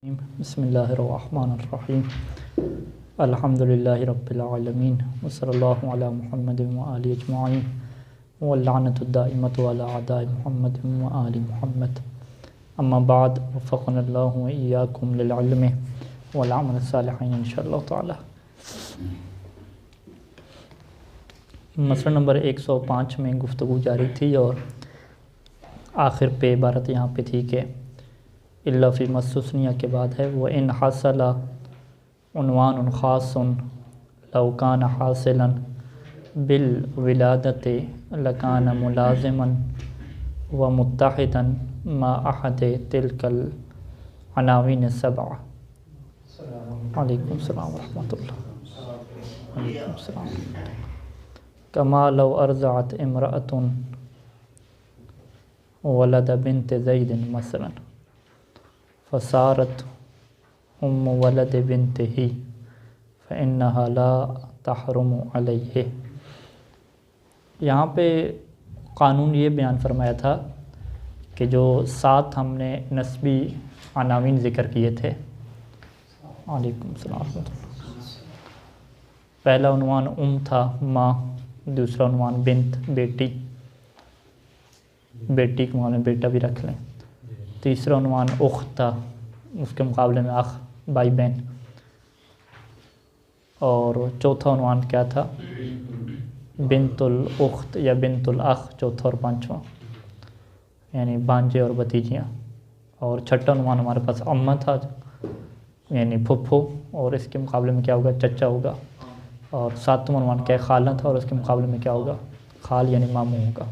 بسم اللہ الرحمن الرحیم الحمدللہ رب العالمین وصلی اللہ علی محمد وآلہ اجمعین واللعنۃ الدائمۃ علی اعداء محمد وآل محمد اما بعد وفقنا اللہ وإیاکم للعلم والعمل الصالح انشاءاللہ تعالی۔ مسئلہ نمبر 105 میں گفتگو جاری تھی اور آخر پہ عبارت یہاں پہ تھی کہ الا فی مستثنیہ کے بعد ہے وَإِنْ حَصَلَ عنوان خاص لو كان حاصلا بالولادة لكان ملازما ومتحدا مع أحد تلك العناوين السبعة۔ علیکم السلام ورحمۃ اللہ۔ علیکم السلام۔ كما لو أرضعت امرأة ولد بنت زید مثلا فصارت ام ولد بنته فإنها لا تحرم علیہ۔ یہاں پہ قانون یہ بیان فرمایا تھا کہ جو 7 ہم نے نسبی عناوین ذکر کیے تھے۔ علیکم السلام۔ پہلا عنوان تھا ماں، دوسرا عنوان بنت بیٹی، بیٹی کے معنی بیٹا بھی رکھ لیں، تیسرا عنوان اخت تھا، اس کے مقابلے میں اخ بھائی بہن، اور چوتھا عنوان کیا تھا؟ بنت الاخت یا بنت الاخ، چوتھا اور پانچواں یعنی بھانجے اور بھتیجیاں، اور چھٹا عنوان ہمارے پاس اماں تھا یعنی پھپھو، اور اس کے مقابلے میں کیا ہوگا؟ چچا ہوگا، اور ساتواں عنوان کیا ہے؟ خالہ تھا، اور اس کے مقابلے میں کیا ہوگا؟ خال یعنی ماموں ہوگا۔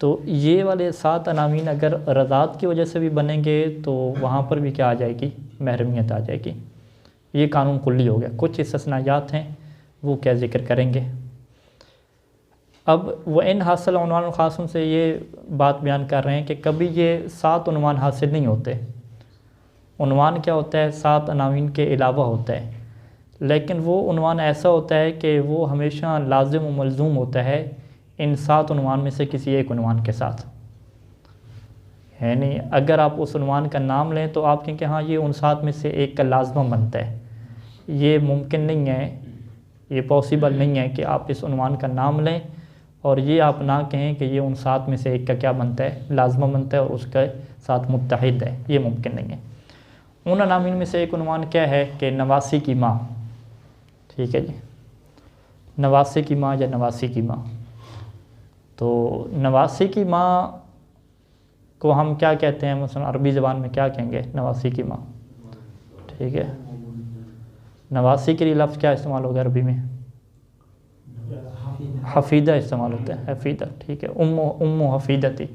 تو یہ والے 7 عناوین اگر رضاعت کی وجہ سے بھی بنیں گے تو وہاں پر بھی کیا آ جائے گی؟ محرمیت آ جائے گی۔ یہ قانون کلی ہو گیا۔ کچھ استثناءات ہیں وہ کیا ذکر کریں گے۔ اب وَإِنْ حاصل عنوان خاص سے یہ بات بیان کر رہے ہیں کہ کبھی یہ 7 عنوان حاصل نہیں ہوتے۔ عنوان کیا ہوتا ہے؟ 7 عناوین کے علاوہ ہوتا ہے، لیکن وہ عنوان ایسا ہوتا ہے کہ وہ ہمیشہ لازم و ملزوم ہوتا ہے ان 7 عنوان میں سے کسی ایک عنوان کے ساتھ۔ یعنی اگر آپ اس عنوان کا نام لیں تو آپ کہیں کہ ہاں یہ ان 7 میں سے ایک کا لازمہ بنتا ہے۔ یہ ممکن نہیں ہے، یہ پاسبل نہیں ہے کہ آپ اس عنوان کا نام لیں اور یہ آپ نہ کہیں کہ یہ ان 7 میں سے ایک کا کیا بنتا ہے؟ لازمہ بنتا ہے اور اس کے ساتھ متحد ہے۔ یہ ممکن نہیں ہے۔ ان عناوین میں سے ایک عنوان کیا ہے کہ نواسی کی ماں۔ ٹھیک ہے جی، نواسی کی ماں یا نواسی کی ماں۔ تو نواسی کی ماں کو ہم کیا کہتے ہیں؟ مثلا عربی زبان میں کیا کہیں گے نواسی کی ماں؟ ٹھیک ہے، نواسی کے لیے لفظ کیا استعمال ہوگا عربی میں؟ حفیدہ استعمال ہوتا ہے، حفیدہ۔ ٹھیک ہے، ام حفیدتی۔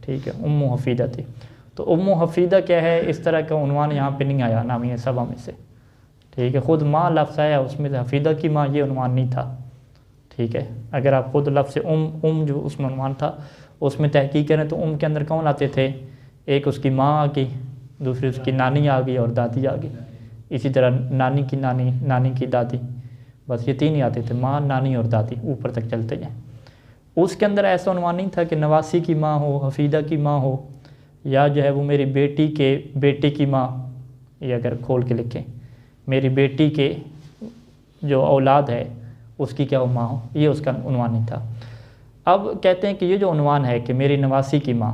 ٹھیک ہے، ام حفیدتی۔ تو ام حفیدہ کیا ہے؟ اس طرح کا عنوان یہاں پہ نہیں آیا عناوین 7 میں سے۔ ٹھیک ہے، خود ماں لفظ آیا اس میں سے حفیدہ کی ماں، یہ عنوان نہیں تھا۔ ٹھیک ہے، اگر آپ خود لفظ جو اس میں عنوان تھا اس میں تحقیق کریں تو کے اندر کون آتے تھے؟ ایک اس کی ماں آ گئی، دوسری اس کی نانی آ گئی اور دادی آ گئی، اسی طرح نانی کی نانی، نانی کی دادی، بس یہ 3 ہی آتے تھے، ماں، نانی اور دادی، اوپر تک چلتے جائیں۔ اس کے اندر ایسا عنوان نہیں تھا کہ نواسی کی ماں ہو، حفیدہ کی ماں ہو، یا جو ہے وہ میری بیٹی کے بیٹے کی ماں، یہ اگر کھول کے لکھیں میری بیٹی کے جو اولاد ہے اس کی کیا وہ ماں ہو، یہ اس کا عنوان نہیں تھا۔ اب کہتے ہیں کہ یہ جو عنوان ہے کہ میری نواسی کی ماں،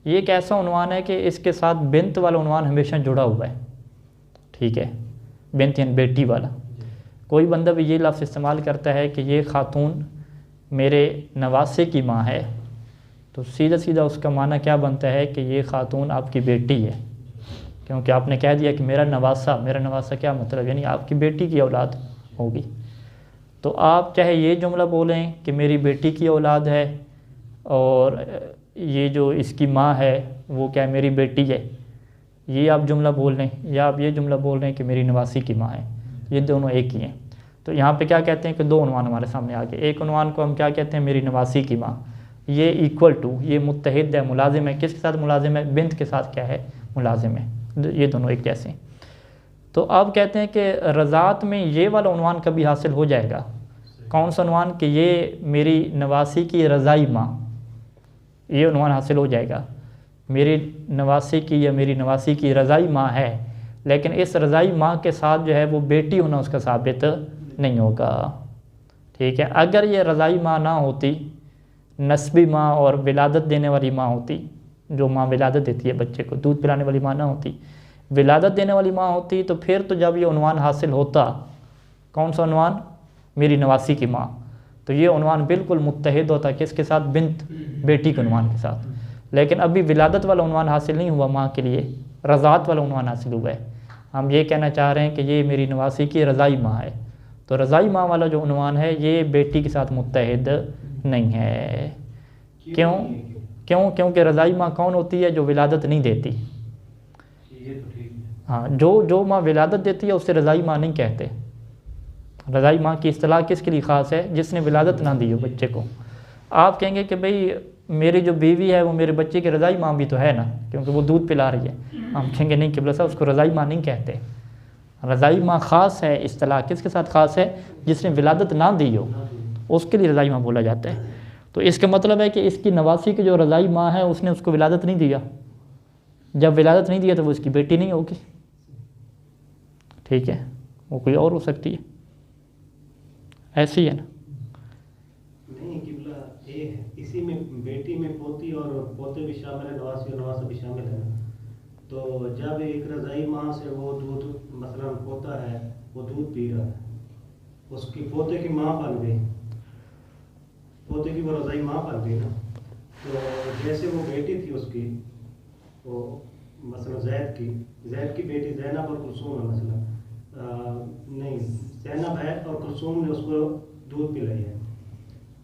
یہ ایک ایسا عنوان ہے کہ اس کے ساتھ بنت والا عنوان ہمیشہ جڑا ہوا ہے۔ ٹھیک ہے، بنت یعنی بیٹی والا۔ کوئی بندہ بھی یہ لفظ استعمال کرتا ہے کہ یہ خاتون میرے نواسے کی ماں ہے تو سیدھا سیدھا اس کا معنی کیا بنتا ہے کہ یہ خاتون آپ کی بیٹی ہے، کیونکہ آپ نے کہہ دیا کہ میرا نواسہ۔ میرا نواسہ کیا مطلب؟ یعنی آپ کی بیٹی کی اولاد ہوگی۔ تو آپ چاہے یہ جملہ بولیں کہ میری بیٹی کی اولاد ہے، اور یہ جو اس کی ماں ہے وہ کیا ہے؟ میری بیٹی ہے، یہ آپ جملہ بول لیں، یا آپ یہ جملہ بول رہے ہیں کہ میری نواسی کی ماں ہے، یہ دونوں ایک ہی ہیں۔ تو یہاں پہ کیا کہتے ہیں کہ 2 عنوان ہمارے سامنے آ گئے۔ ایک عنوان کو ہم کیا کہتے ہیں؟ میری نواسی کی ماں، یہ ایکول ٹو، یہ متحد ہے، ملازم ہے۔ کس کے ساتھ ملازم ہے؟ بنت کے ساتھ کیا ہے؟ ملازم ہے۔ یہ دونوں ایک جیسے ہیں۔ تو اب کہتے ہیں کہ رضاعت میں یہ والا عنوان کبھی حاصل ہو جائے گا۔ کون سا عنوان؟ کہ یہ میری نواسی کی رضائی ماں، یہ عنوان حاصل ہو جائے گا میری نواسی کی یا میری نواسی کی رضائی ماں ہے، لیکن اس رضائی ماں کے ساتھ جو ہے وہ بیٹی ہونا اس کا ثابت نہیں ہوگا، ٹھیک ہے۔ اگر یہ رضائی ماں نہ ہوتی، نسبی ماں اور ولادت دینے والی ماں ہوتی، جو ماں ولادت دیتی ہے بچے کو، دودھ پلانے والی ماں نہ ہوتی، ولادت دینے والی ماں ہوتی، تو پھر تو جب یہ عنوان حاصل ہوتا، کون سا عنوان؟ میری نواسی کی ماں، تو یہ عنوان بالکل متحد ہوتا کس کے ساتھ؟ بنت، بیٹی کے عنوان کے ساتھ۔ لیکن ابھی ولادت والا عنوان حاصل نہیں ہوا ماں کے لیے، رضاعت والا عنوان حاصل ہوا ہے۔ ہم یہ کہنا چاہ رہے ہیں کہ یہ میری نواسی کی رضائی ماں ہے، تو رضائی ماں والا جو عنوان ہے یہ بیٹی کے ساتھ متحد نہیں ہے۔ کیونکہ رضائی ماں کون ہوتی ہے؟ جو ولادت نہیں دیتی۔ ہاں، جو ماں ولادت دیتی ہے اسے رضائی ماں نہیں کہتے۔ رضائی ماں کی اصطلاح کس کے لیے خاص ہے؟ جس نے ولادت نہ دی ہو بچے کو۔ آپ کہیں گے کہ بھئی میری جو بیوی ہے وہ میرے بچے کی رضائی ماں بھی تو ہے نا، کیونکہ وہ دودھ پلا رہی ہے۔ ہم کہیں گے نہیں قبلہ صاحب، اس کو رضائی ماں نہیں کہتے۔ رضائی ماں خاص ہے، اصطلاح کس کے ساتھ خاص ہے؟ جس نے ولادت نہ دی ہو، اس کے لیے رضائی ماں بولا جاتا ہے۔ تو اس کا مطلب ہے کہ اس کی نواسی کی جو رضائی ماں ہے اس نے اس کو ولادت نہیں دیا، جب ولادت نہیں دیا تو وہ اس کی بیٹی نہیں ہوگی، ٹھیک ہے، وہ کوئی اور ہو سکتی ہے، ایسی ہے نا۔ نہیں قبلہ یہ ہے، اسی میں بیٹی میں پوتی اور پوتے بھی شامل ہے، نواسی اور نواسا بھی شامل ہے نا۔ تو جب ایک رضائی ماں سے وہ دودھ مثلا پوتا ہے، وہ دودھ پی رہا ہے، اس کی پوتے کی ماں بن گئی، پوتے کی وہ رضائی ماں بن گئی نا، تو جیسے وہ بیٹی تھی اس کی، وہ مثلا زید کی بیٹی زینب اور کلثوم ہے مثلا، نہیں زینب ہے اور کلثوم نے اس کو دودھ پلائی ہے،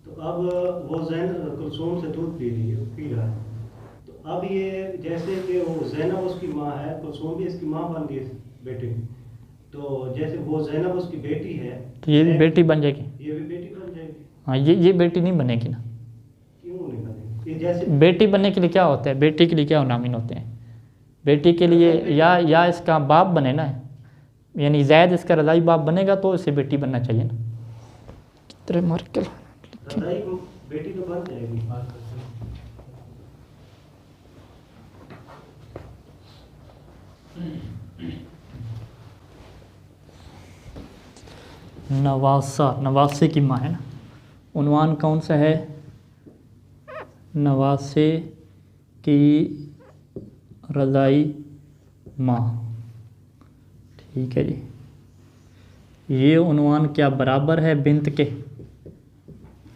تو اب وہ کلثوم سے دودھ پی رہا ہے، تو اب یہ جیسے کہ وہ زینب اس کی ماں ہے، کلثوم بھی اس کی ماں بن گئی بیٹی کی، تو جیسے وہ زینب اس کی بیٹی ہے تو یہ بھی بیٹی بن جائے گی، یہ بھی بیٹی بن جائے گی۔ ہاں، یہ بیٹی نہیں بنے گی نا۔ کیوں نہیں بنے گی؟ یہ جیسے بیٹی بننے کے لیے کیا ہوتا ہے؟ بیٹی کے لیے کیا عناوین ہوتے ہیں؟ بیٹی کے لیے یا اس کا باپ بنے نا، یعنی زید اس کا رضائی باپ بنے گا تو اسے بیٹی بننا چاہیے نا۔ تیرے مارکل رضائی بیٹی تو بن جائے گی۔ نواسے کی ماں ہے نا، عنوان کون سا ہے؟ نواسے کی رضائی ماں، ٹھیک ہے جی۔ یہ عنوان کیا برابر ہے بنت کے،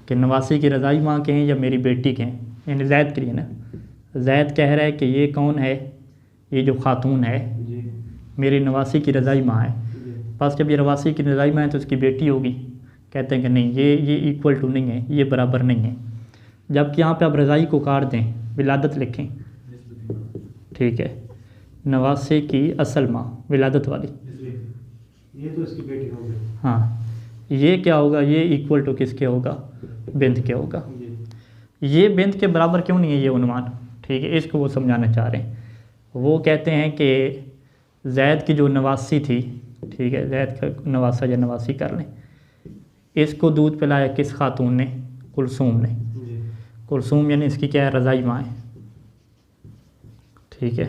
کہ نواسی کی رضائی ماں کے ہیں یا میری بیٹی کے ہیں؟ یعنی زید کے لیے نا، زید کہہ رہا ہے کہ یہ کون ہے؟ یہ جو خاتون ہے میری نواسی کی رضائی ماں ہے، بس جب یہ نواسی کی رضائی ماں ہے تو اس کی بیٹی ہوگی۔ کہتے ہیں کہ نہیں، یہ ایکول ٹو نہیں ہے، یہ برابر نہیں ہے، جبکہ یہاں پہ آپ رضائی کو کاٹ دیں، ولادت لکھیں، ٹھیک ہے، نواسے کی اصل ماں ولادت والی، یہ تو اس کی بیٹی ہوگی۔ ہاں، یہ کیا ہوگا؟ یہ ایکول ٹو کس کے ہوگا؟ بنت کے ہوگا۔ یہ بنت کے برابر کیوں نہیں ہے یہ عنوان؟ ٹھیک ہے، اس کو وہ سمجھانا چاہ رہے ہیں۔ وہ کہتے ہیں کہ زید کی جو نواسی تھی، ٹھیک ہے، زید کا نواسا یا نواسی کر لیں، اس کو دودھ پلایا کس خاتون نے؟ کلثوم نے۔ کلثوم یعنی اس کی کیا ہے؟ رضائی ماں ہے، ٹھیک ہے۔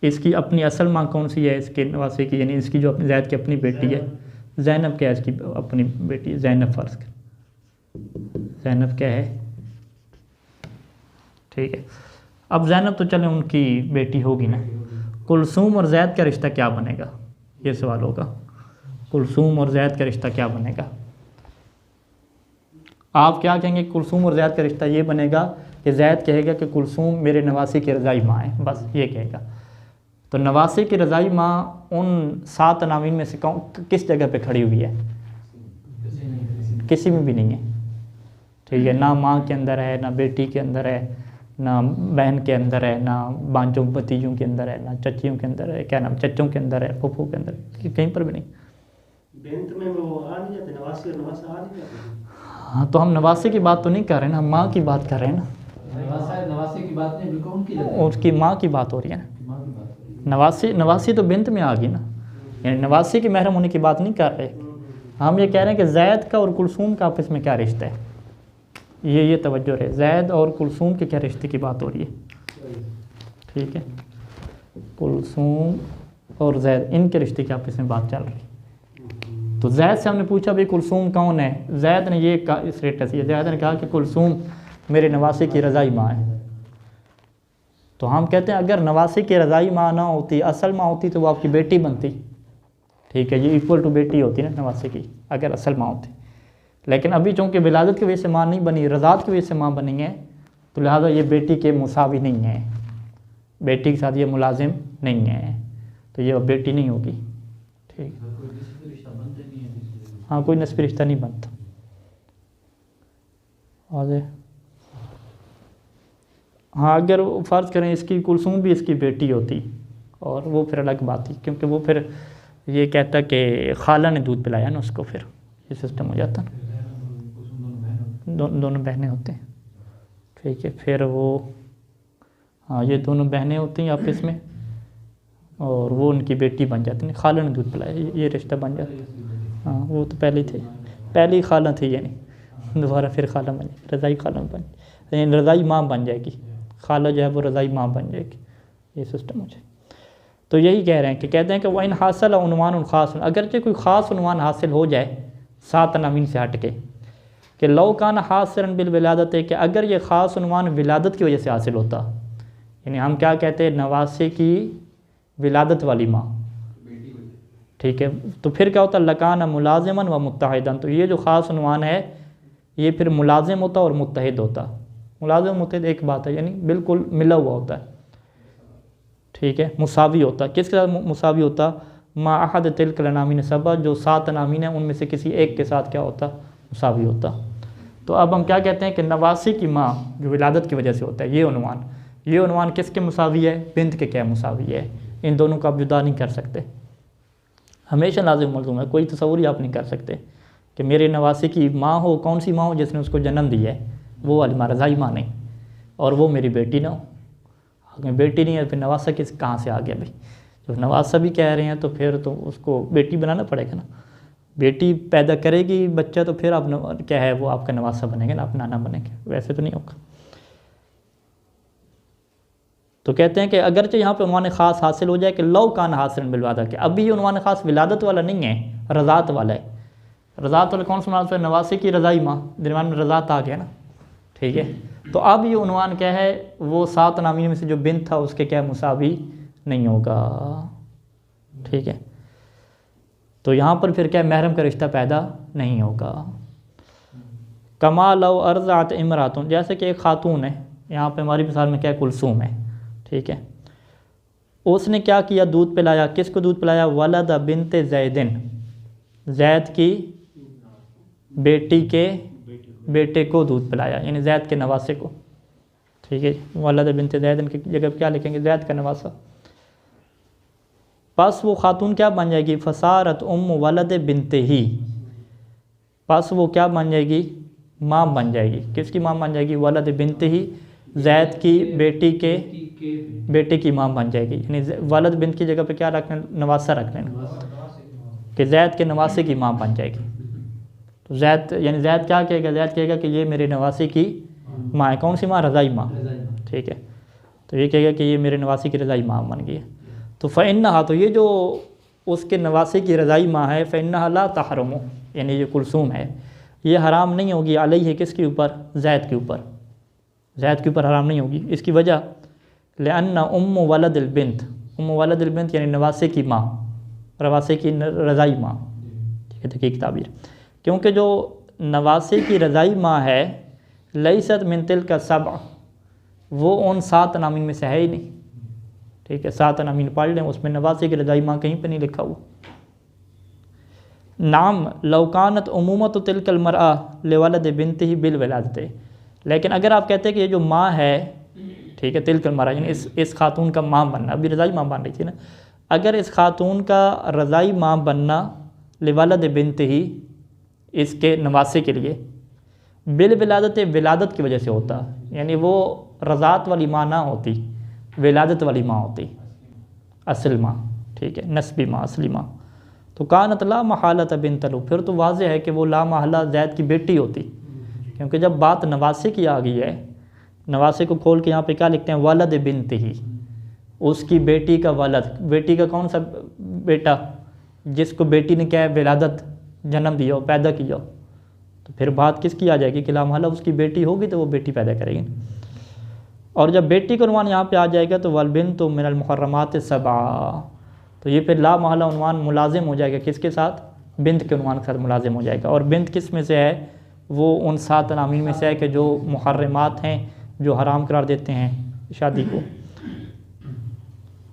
اس کی اپنی اصل ماں کون سی ہے اس کے نواسے کی؟ یعنی اس کی جو اپنی زید کی اپنی بیٹی ہے، زینب کیا ہے اس کی اپنی بیٹی ہے؟ زینب فرض کر، زینب کیا ہے؟ ٹھیک ہے، اب زینب تو چلیں ان کی بیٹی ہوگی نا، کلثوم اور زید کا رشتہ کیا بنے گا؟ یہ سوال ہوگا، کلثوم اور زید کا رشتہ کیا بنے گا؟ آپ کیا کہیں گے؟ کلثوم اور زید کا رشتہ یہ بنے گا کہ زید کہے گا کہ کلثوم میرے نواسی کی رضائی ماں ہے، بس یہ کہے گا۔ تو نواسی کی رضائی ماں ان 7 عناوین میں سے کس جگہ پہ کھڑی ہوئی ہے؟ کسی میں بھی نہیں ہے، ٹھیک ہے، نہ ماں کے اندر ہے، نہ بیٹی کے اندر ہے، نہ بہن کے اندر ہے، نہ بانجوں بتیجوں کے اندر ہے، نہ چچیوں کے اندر ہے، کیا نام، چچوں کے اندر ہے، پھوپھو کے اندر ہے، کہیں پر بھی نہیں۔ بنت میں وہ آ نہیں جاتے، نواسی اور نواسا آ نہیں جاتے۔ ہاں، تو ہم نواسی کی بات تو نہیں کر رہے ہیں، ہم ماں کی بات کر رہے ہیں نا، نواسی کی بات نہیں، بالکل ان کی اس کی ماں کی بات ہو رہی ہے نا۔ نواسی تو بنت میں آ گئی نا، یعنی نواسی کی محرم ہونے کی بات نہیں کر رہے، ہم یہ کہہ رہے ہیں کہ زید کا اور کلثوم کا آپس میں کیا رشتہ ہے، یہ توجہ رہے، زید اور کلثوم کے کیا رشتے کی بات ہو رہی ہے، ٹھیک ہے، کلثوم اور زید ان کے رشتے کی آپس میں بات چل رہی ہے۔ تو زید سے ہم نے پوچھا بھائی کلثوم کون ہے، زید نے یہ کہا، اس ریٹ سے زید نے کہا کہ کلثوم میرے نواسے کی رضائی ماں ہے۔ تو ہم کہتے ہیں اگر نواسے کی رضائی ماں نہ ہوتی، اصل ماں ہوتی تو وہ آپ کی بیٹی بنتی، ٹھیک ہے، یہ ایکول ٹو بیٹی ہوتی نا نواسے کی اگر اصل ماں ہوتی، لیکن ابھی چونکہ ولادت کی وجہ سے ماں نہیں بنی، رضاعت کی وجہ سے ماں بنی ہے، تو لہٰذا یہ بیٹی کے مساوی نہیں ہے، بیٹی کے ساتھ یہ ملازم نہیں ہے، تو یہ بیٹی نہیں ہوگی، ٹھیک ہے، ہاں کوئی نسبی رشتہ نہیں بنتا۔ واضح؟ ہاں اگر فرض کریں اس کی کلثوم بھی اس کی بیٹی ہوتی اور وہ پھر الگ بات تھی، کیونکہ وہ پھر یہ کہتا کہ خالہ نے دودھ پلایا نا اس کو، پھر یہ سسٹم ہو جاتا نا، دونوں بہنیں ہوتے ہیں، ٹھیک ہے، پھر وہ ہاں یہ دونوں بہنیں ہوتی ہیں آپس میں اور وہ ان کی بیٹی بن جاتی ہیں، خالہ نے دودھ پلایا، یہ رشتہ بن جاتا ہے۔ ہاں وہ تو پہلے تھے، پہلی خالہ تھی، یعنی دوبارہ پھر خالہ بن جائے، رضائی خالہ بن جائے، یعنی رضائی ماں بن جائے گی، خالہ جو ہے وہ رضائی ماں بن جائے گی، یہ سسٹم ہو جائے۔ تو یہی کہہ رہے ہیں کہ کہتے ہیں کہ وَإِنْ حَاصَلَ عُنْوَانٌ خاص، اگرچہ کوئی خاص عنوان حاصل ہو جائے 7 عناوین سے ہٹ کے، کہ لو کان حاصلاً بالولادت، کہ اگر یہ خاص عنوان ولادت کی وجہ سے حاصل ہوتا، یعنی ہم کیا کہتے ہیں نواسے کی ولادت والی ماں، ٹھیک ہے، تو پھر کیا ہوتا لکان ملازماً و متحداً، تو یہ جو خاص عنوان ہے یہ پھر ملازم ہوتا اور متحد ہوتا، ملازم و متحد ایک بات ہے، یعنی بالکل ملا ہوا ہوتا ہے، ٹھیک ہے، مساوی ہوتا، کس کے ساتھ مساوی ہوتا، ما احد تلک العناوین سبع، جو 7 عناوین ہیں ان میں سے کسی ایک کے ساتھ کیا ہوتا، مساوی ہوتا۔ تو اب ہم کیا کہتے ہیں کہ نواسے کی ماں جو ولادت کی وجہ سے ہوتا ہے، یہ عنوان کس کے مساوی ہے، بنت کے کیا مساوی ہے، ان دونوں کو آپ جدا نہیں کر سکتے، ہمیشہ لازم ملزوم ہے، کوئی تصور ہی آپ نہیں کر سکتے کہ میرے نواسے کی ماں ہو، کون سی ماں ہو، جس نے اس کو جنم دیا ہے، وہ والی ماں رضائی ماں نہیں، اور وہ میری بیٹی نہ ہو، اگر بیٹی نہیں ہے پھر نواسہ کہاں سے آ گیا بھائی، جب نواسہ بھی کہہ رہے ہیں تو پھر تو اس کو بیٹی بنانا پڑے گا نا، بیٹی پیدا کرے گی بچہ تو پھر آپ کیا ہے وہ آپ کا نواسہ بنے گا نا، آپ نانا بنے گے، ویسے تو نہیں ہوگا۔ تو کہتے ہیں کہ اگرچہ یہاں پہ عنوان خاص حاصل ہو جائے کہ لو کان حاصل بالولادہ، کہ ابھی یہ عنوان خاص ولادت والا نہیں ہے، رضاعت والا ہے، رضاعت والا کون سا عنوان ہے، نواسے کی رضائی ماں، درمیان میں رضاعت آ گیا نا، ٹھیک ہے، تو اب یہ عنوان کیا ہے، وہ 7 عناوین میں سے جو بنت تھا اس کے کیا مساوی نہیں ہوگا، ٹھیک ہے، تو یہاں پر پھر کیا محرم کا رشتہ پیدا نہیں ہوگا۔ کما لو ارضعت امراتن، جیسے کہ ایک خاتون ہے، یہاں پہ ہماری مثال میں کیا کلثوم ہے، ٹھیک ہے، اس نے کیا کیا، دودھ پلایا، کس کو دودھ پلایا، ولد بنت زیدن، زید کی بیٹی کے بیٹے کو دودھ پلایا، یعنی زید کے نواسے کو، ٹھیک ہے، ولد بنت زیدن کی جگہ کیا لکھیں گے، زید کا نواسا، پس وہ خاتون کیا بن جائے گی، فصارت ام ولد بنت ہی، پس وہ کیا بن جائے گی، ماں بن جائے گی، کس کی ماں بن جائے گی، ولد بنت ہی، زید کی بیٹی کے بیٹے کی ماں بن جائے گی، یعنی ولد بنت کی جگہ پہ کیا رکھنا، نواسا رکھ لینا، کہ زید کے نواسے کی ماں بن جائے گی، تو زید یعنی زید کیا کہے گا، زید کہے گا کہ یہ میرے نواسے کی ماں ہے، کون سی ماں، رضائی ماں، ٹھیک ہے، تو یہ کہے گا کہ یہ میرے نواسے کی رضائی ماں بن گئی ہے، تو فإنہا، تو یہ جو اس کے نواسے کی رضائی ماں ہے، فإنہا لا تحرم، یعنی یہ کلثوم ہے، یہ حرام نہیں ہوگی علیہ، کس کے اوپر، زید کے اوپر، زید کے اوپر حرام نہیں ہوگی، اس کی وجہ لأن ام ولد البنت، ام ولد البنت یعنی نواسے کی ماں، نواسے کی رضائی ماں، ٹھیک ہے، دقیق تعبیر، کیونکہ جو نواسے کی رضائی ماں ہے لیست من تلک السبع، وہ ان 7 عناوین میں سے ہے ہی نہیں، ٹھیک ہے، 7 عناوین پڑھ لیں، اس میں نواسے کی رضائی ماں کہیں پہ نہیں لکھا ہوا۔ نعم لو کانت امومت تلک المرأہ لولد بنتہ بالولادت، لیکن اگر آپ کہتے ہیں کہ یہ جو ماں ہے، ٹھیک ہے، تلک المرأہ یعنی اس خاتون کا ماں بننا، ابھی رضائی ماں بن رہی تھی نا، اگر اس خاتون کا رضائی ماں بننا لولد بنتہ، اس کے نواسے کے لیے، بالولادت، ولادت کی وجہ سے ہوتا، یعنی وہ رضاعت والی ماں نہ ہوتی، ولادت والی ماں ہوتی، اصل ماں، ٹھیک ہے، نسبی ماں، اصلی ماں، تو کانت لا محالۃ بنت لو، پھر تو واضح ہے کہ وہ لا محالہ زید کی بیٹی ہوتی، کیونکہ جب بات نواسے کی آ گئی ہے، نواسے کو کھول کے یہاں پہ کیا لکھتے ہیں، ولد بنت ہی، اس کی بیٹی کا ولد، بیٹی کا کون سا بیٹا، جس کو بیٹی نے کیا ہے ولادت، جنم دیا ہو، پیدا کیا ہو، تو پھر بات کس کی آ جائے گی کہ لا محالہ اس کی بیٹی ہوگی تو وہ بیٹی پیدا کرے گی۔ اور جب بیٹی کا عنوان یہاں پہ آ جائے گا تو والبنت من المحرمات السبع، تو یہ پھر لا محالہ عنوان ملازم ہو جائے گا کس کے ساتھ، بنت کے عنوان کے ساتھ ملازم ہو جائے گا۔ اور بنت کس میں سے ہے، وہ ان 7 عناوین میں سے ہے کہ جو محرمات ہیں، جو حرام قرار دیتے ہیں شادی کو۔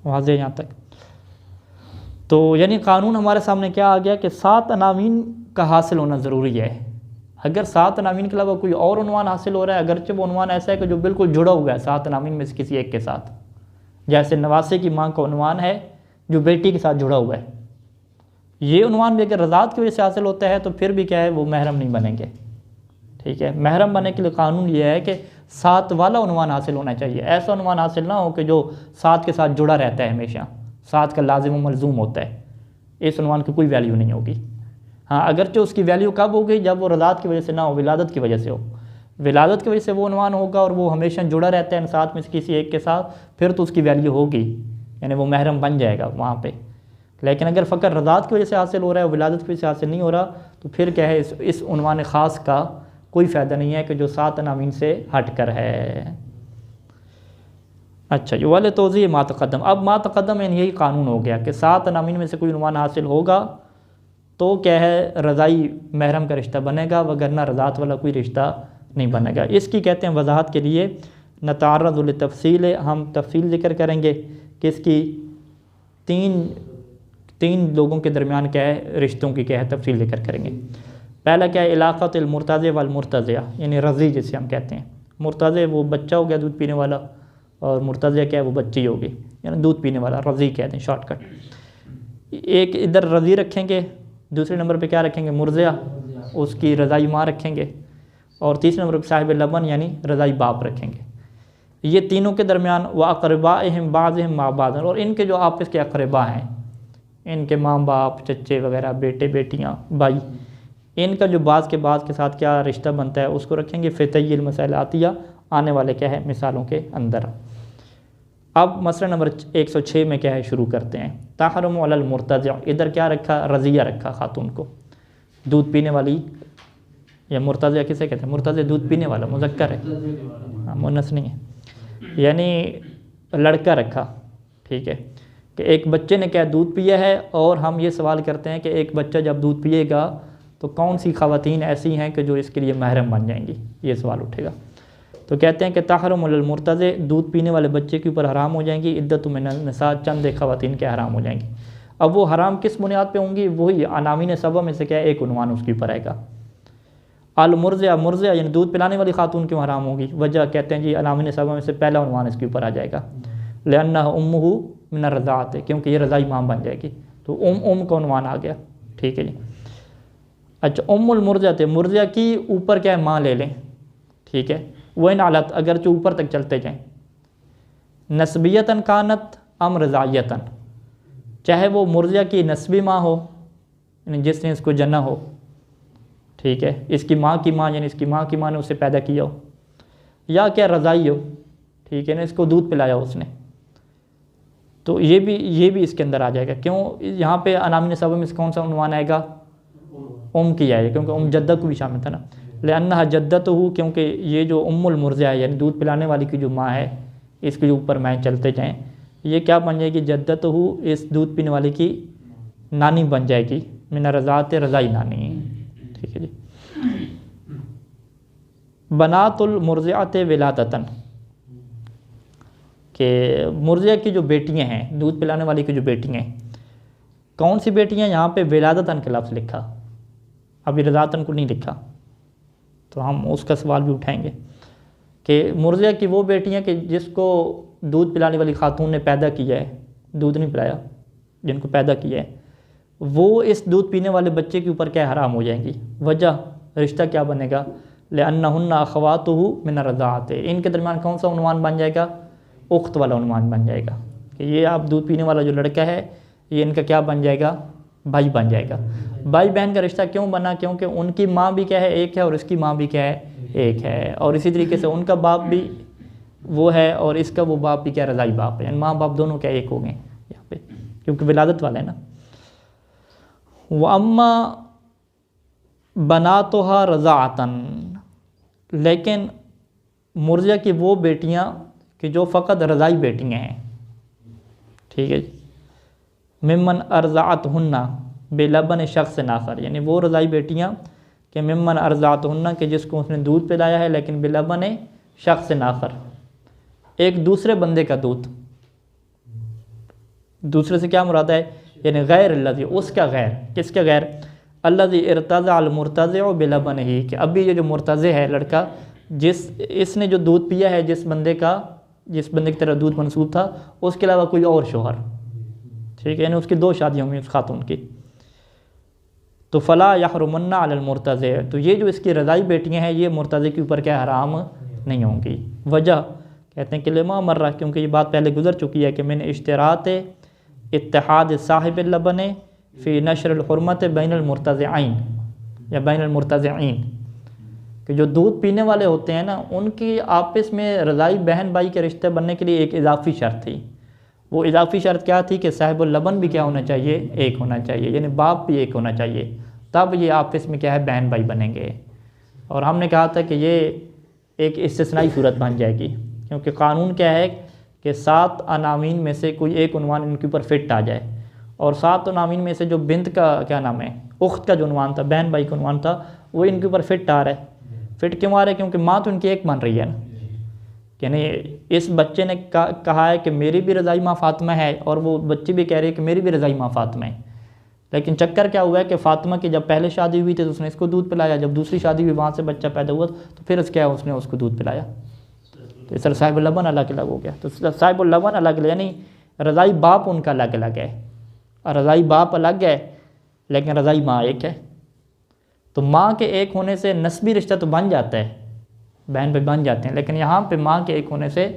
واضح یہاں تک؟ تو یعنی قانون ہمارے سامنے کیا آ گیا کہ 7 عناوین کا حاصل ہونا ضروری ہے۔ اگر 7 عناوین کے علاوہ کوئی اور عنوان حاصل ہو رہا ہے، اگرچہ وہ عنوان ایسا ہے کہ جو بالکل جڑا ہوا ہے 7 عناوین میں سے کسی ایک کے ساتھ، جیسے نواسے کی ماں کا عنوان ہے جو بیٹی کے ساتھ جڑا ہوا ہے، یہ عنوان بھی اگر رضاعت کی وجہ سے حاصل ہوتا ہے تو پھر بھی کیا ہے، وہ محرم نہیں بنیں گے۔ ٹھیک ہے، محرم بننے کے لیے قانون یہ ہے کہ 7 والا عنوان حاصل ہونا چاہیے، ایسا عنوان حاصل نہ ہو کہ جو 7 کے ساتھ جڑا رہتا ہے، ہمیشہ 7 کا لازم و ملزوم ہوتا ہے، اس عنوان کی کوئی ویلیو نہیں ہوگی۔ ہاں اگرچہ اس کی ویلیو کب ہوگی، جب وہ رضاعت کی وجہ سے نہ ہو، ولادت کی وجہ سے ہو، ولادت کی وجہ سے وہ عنوان ہوگا اور وہ ہمیشہ جڑا رہتا ہے ان 7 میں سے کسی ایک کے ساتھ، پھر تو اس کی ویلیو ہوگی، یعنی وہ محرم بن جائے گا وہاں پہ۔ لیکن اگر فقط رضاعت کی وجہ سے حاصل ہو رہا ہے، ولادت کی وجہ سے حاصل نہیں ہو رہا، تو پھر کیا ہے، اس عنوان خاص کا کوئی فائدہ نہیں ہے کہ جو 7 عناوین سے ہٹ کر ہے۔ اچھا یہ والے توضیح ما تقدم، اب ما تقدم یعنی یہی قانون ہو گیا کہ 7 عناوین میں سے کوئی عنوان حاصل ہوگا تو کیا ہے، رضائی محرم کا رشتہ بنے گا، وگرنہ رضاعت والا کوئی رشتہ نہیں بنے گا۔ اس کی کہتے ہیں وضاحت کے لیے نتعرض للتفصیل، ہم تفصیل ذکر کریں گے کہ اس کی تین لوگوں کے درمیان کیا ہے، رشتوں کی کیا ہے تفصیل ذکر کریں گے۔ پہلا کیا ہے، علاقۃ المرتضع والمرتضعہ، یعنی رضی جسے ہم کہتے ہیں۔ مرتضع وہ بچہ ہو گیا دودھ پینے والا، اور مرتضع کیا ہے، وہ بچی ہوگی، یعنی دودھ پینے والا، رضی کہتے ہیں شارٹ کٹ۔ ایک ادھر رضی رکھیں گے، دوسرے نمبر پہ کیا رکھیں گے، مرضعہ، اس کی رضائی ماں رکھیں گے، اور تیسرے نمبر پہ صاحب لبن یعنی رضائی باپ رکھیں گے۔ یہ تینوں کے درمیان وَأَقْرِبَائِهِمْ بَعْضِهِمْ مَعَ بَعْضٍ، اور ان کے جو آپس کے اقربا ہیں، ان کے ماں باپ، چچے وغیرہ، بیٹے بیٹیاں، بھائی، ان کا جو بعض کے ساتھ کیا رشتہ بنتا ہے اس کو رکھیں گے فِي المسائل آتیہ، آنے والے کیا ہے مثالوں کے اندر۔ اب مسئلہ نمبر 106 میں کیا ہے شروع کرتے ہیں۔ تحرم علی المرتضع، ادھر کیا رکھا، رضیہ رکھا، خاتون کو، دودھ پینے والی، یا مرتضع کسے کہتے ہیں، مرتضع دودھ پینے والا، مذکر ہے، مؤنث نہیں ہے، یعنی لڑکا رکھا۔ ٹھیک ہے، کہ ایک بچے نے کیا دودھ پیا ہے، اور ہم یہ سوال کرتے ہیں کہ ایک بچہ جب دودھ پیے گا تو کون سی خواتین ایسی ہیں کہ جو اس کے لیے محرم بن جائیں گی، یہ سوال اٹھے گا۔ تو کہتے ہیں کہ تحرم علی المرتضع، دودھ پینے والے بچے کے اوپر حرام ہو جائیں گی، عدت من النساء، چند ایک خواتین کے حرام ہو جائیں گی۔ اب وہ حرام کس بنیاد پہ ہوں گی، وہی عناوین 7 میں سے کیا ہے، ایک عنوان اس کے اوپر آئے گا۔ المرضعہ، مرضعہ یعنی دودھ پلانے والی خاتون کیوں حرام ہوگی، وجہ کہتے ہیں جی عناوین 7 میں سے پہلا عنوان اس کے اوپر آ جائے گا، لأنہ امہ من الرضاعۃ، کیونکہ یہ رضائی ماں بن جائے گی، تو کا عنوان آ گیا۔ ٹھیک ہے جی۔ اچھا المرضعۃ، مرضعہ کی اوپر کیا ہے، ماں لے لیں، ٹھیک ہے، وہ ان علت، اگرچہ اوپر تک چلتے جائیں، نسبیتاً کانت ام رضاعیتاً، چاہے وہ مرضعہ کی نسبی ماں ہو، یعنی جس نے اس کو جنا ہو، ٹھیک ہے، اس کی ماں کی ماں، یعنی اس کی ماں کی ماں نے اسے پیدا کیا ہو، یا کیا رضائی ہو، ٹھیک ہے نا، اس کو دودھ پلایا ہو اس نے، تو یہ بھی اس کے اندر آ جائے گا۔ کیوں، یہاں پہ عناوین 7 میں سے کون سا عنوان آئے گا، کی آئے گا، کیونکہ جدہ کو بھی شامل تھا نا، لأنہا جدتہ، کیونکہ یہ جو المرضعہ ہے یعنی دودھ پلانے والی کی جو ماں ہے، اس کے اوپر میں چلتے جائیں، یہ کیا بن جائے گی، جدتہ، اس دودھ پینے والی کی نانی بن جائے گی، من الرضاعۃ، رضائی نانی۔ ٹھیک ہے جی۔ بنات المرضعۃ ولادتاً، کہ مرضعہ کی جو بیٹیاں ہیں، دودھ پلانے والی کی جو بیٹیاں ہیں، کون سی بیٹیاں، یہاں پہ ولادتاً کا لفظ لکھا، ابھی رضاعتاً کو نہیں لکھا، تو ہم اس کا سوال بھی اٹھائیں گے کہ مرضعہ کی وہ بیٹیاں کہ جس کو دودھ پلانے والی خاتون نے پیدا کیا ہے، دودھ نہیں پلایا، جن کو پیدا کیا ہے، وہ اس دودھ پینے والے بچے کے اوپر کیا حرام ہو جائیں گی، وجہ رشتہ کیا بنے گا، لأنہن اخواتہ من الرضاعۃ، ان کے درمیان کون سا عنوان بن جائے گا، اخت والا عنوان بن جائے گا، کہ یہ آپ دودھ پینے والا جو لڑکا ہے یہ ان کا کیا بن جائے گا، بھائی بن جائے گا۔ بھائی بہن کا رشتہ کیوں بنا، کیونکہ ان کی ماں بھی کیا ہے، ایک ہے، اور اس کی ماں بھی کیا ہے، ایک ہے، اور اسی طریقے سے ان کا باپ بھی وہ ہے اور اس کا وہ باپ بھی کیا رضائی باپ ہے، یعنی ماں باپ دونوں کیا ایک ہو گئے یہاں پہ، کیونکہ ولادت والا ہے نا۔ وَأَمَّا بَنَاتُهَا رَضَاعَةً، لیکن مرضیہ کی وہ بیٹیاں کہ جو فقط رضائی بیٹیاں ہیں، ٹھیک ہے جی، ممن ارضعتہن بلبن شخص آخر، یعنی وہ رضائی بیٹیاں کہ ممن ارضعتہن کہ جس کو اس نے دودھ پلایا ہے لیکن بلبن شخص آخر، ایک دوسرے بندے کا دودھ، دوسرے سے کیا مراد ہے، یعنی غیر الذی، اس کا غیر، کس کا غیر، الذی ارتضع المرتضع بلبنہ، کہ ابھی یہ جو مرتضع ہے لڑکا، اس نے جو دودھ پیا ہے جس بندے کی طرح دودھ منسوب تھا، اس کے علاوہ کوئی اور شوہر، ٹھیک ہے، یعنی اس کی 2 شادیاں ہوئی اس خاتون کی، تو فلا یحرمن علی المرتضع، تو یہ جو اس کی رضائی بیٹیاں ہیں یہ مرتضع کے اوپر کیا حرام نہیں ہوں گی۔ وجہ کہتے ہیں کہ لما مرہ، کیونکہ یہ بات پہلے گزر چکی ہے کہ من اشتراط اتحاد صاحب اللبن فی نشر الحرمت بین المرتضعین یا بین المرتضعین، کہ جو دودھ پینے والے ہوتے ہیں نا ان کی آپس میں رضائی بہن بھائی کے رشتے بننے کے لیے ایک اضافی شرط تھی، وہ اضافی شرط کیا تھی کہ صاحب اللبن بھی کیا ہونا چاہیے، ایک ہونا چاہیے، یعنی باپ بھی ایک ہونا چاہیے، تب یہ آپس میں کیا ہے بہن بھائی بنیں گے۔ اور ہم نے کہا تھا کہ یہ ایک استثنائی صورت بن جائے گی، کیونکہ قانون کیا ہے کہ 7 عناوین میں سے کوئی ایک عنوان ان کے اوپر فٹ آ جائے، اور 7 عناوین میں سے جو بنت کا کیا نام ہے، اخت کا جو عنوان تھا، بہن بھائی کا عنوان تھا، وہ ان کے اوپر فٹ آ رہا ہے۔ فٹ کیوں آ رہا ہے؟ کیونکہ ماں تو ان کی ایک بن رہی ہے نا، یعنی اس بچے نے کہا ہے کہ میری بھی رضائی ماں فاطمہ ہے، اور وہ بچی بھی کہہ رہی ہے کہ میری بھی رضائی ماں فاطمہ ہے، لیکن چکر کیا ہوا ہے کہ فاطمہ کی جب پہلے شادی ہوئی تھی تو اس نے اس کو دودھ پلایا، جب دوسری شادی ہوئی وہاں سے بچہ پیدا ہوا تو پھر اس نے اس کو دودھ پلایا، تو اس طرح صاحب اللبن الگ الگ ہو گیا۔ تو صاحب اللبن الگ الگ، یعنی رضائی باپ ان کا الگ الگ ہے، اور رضائی باپ الگ ہے لیکن رضائی ماں ایک ہے، تو ماں کے ایک ہونے سے نسبی رشتہ تو بن جاتا ہے، بہن بھائی بن جاتے ہیں، لیکن یہاں پہ ماں کے ایک ہونے سے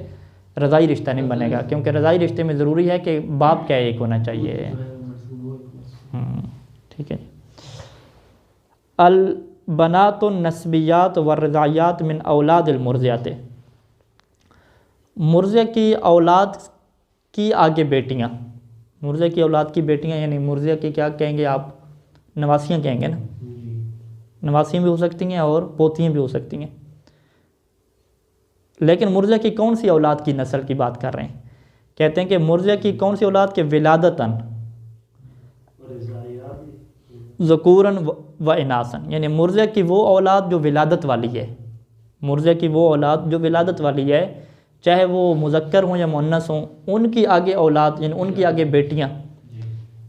رضائی رشتہ نہیں بنے گا، کیونکہ رضائی رشتے میں ضروری ہے کہ باپ کیا ایک ہونا چاہیے۔ ٹھیک ہے، البنات النسبیات والرضاعیات من اولاد المرضیات، مرضیہ کی اولاد کی آگے بیٹیاں، مرضیہ کی اولاد کی بیٹیاں یعنی مرضیہ کی کیا کہیں گے آپ، نواسیاں کہیں گے نا، نواسیاں بھی ہو سکتی ہیں اور پوتیاں بھی ہو سکتی ہیں، لیکن مرضیہ کی کون سی اولاد کی نسل کی بات کر رہے ہیں؟ کہتے ہیں کہ مرضیہ کی کون سی اولاد کے ولادتاً ذکوراً و اناثاً، یعنی مرضیہ کی وہ اولاد جو ولادت والی ہے، مرضیہ کی وہ اولاد جو ولادت والی ہے، چاہے وہ مذکر ہوں یا مؤنث ہوں، ان کی آگے اولاد یعنی ان کی آگے بیٹیاں،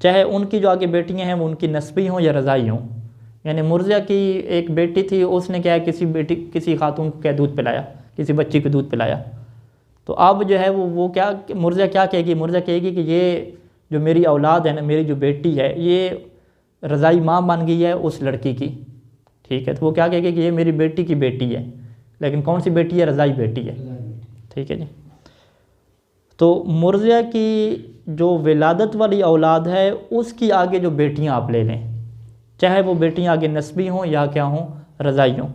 چاہے ان کی جو آگے بیٹیاں ہیں وہ ان کی نسبی ہوں یا رضائی ہوں، یعنی مرضیہ کی ایک بیٹی تھی، اس نے کیا ہے کسی خاتون کو کیا دودھ پلایا، کسی بچی کو دودھ پلایا، تو اب جو ہے وہ کیا مرضیہ کیا کہے گی، مرضیہ کہے گی کہ یہ جو میری اولاد ہے نا، میری جو بیٹی ہے یہ رضائی ماں بن گئی ہے اس لڑکی کی، ٹھیک ہے، تو وہ کیا کہے گی کہ یہ میری بیٹی کی بیٹی ہے، لیکن کون سی بیٹی ہے، رضائی بیٹی ہے، ٹھیک ہے جی۔ تو مرضیہ کی جو ولادت والی اولاد ہے اس کی آگے جو بیٹیاں آپ لے لیں، چاہے وہ بیٹیاں آگے نسبی ہوں یا کیا ہوں، رضائی ہوں،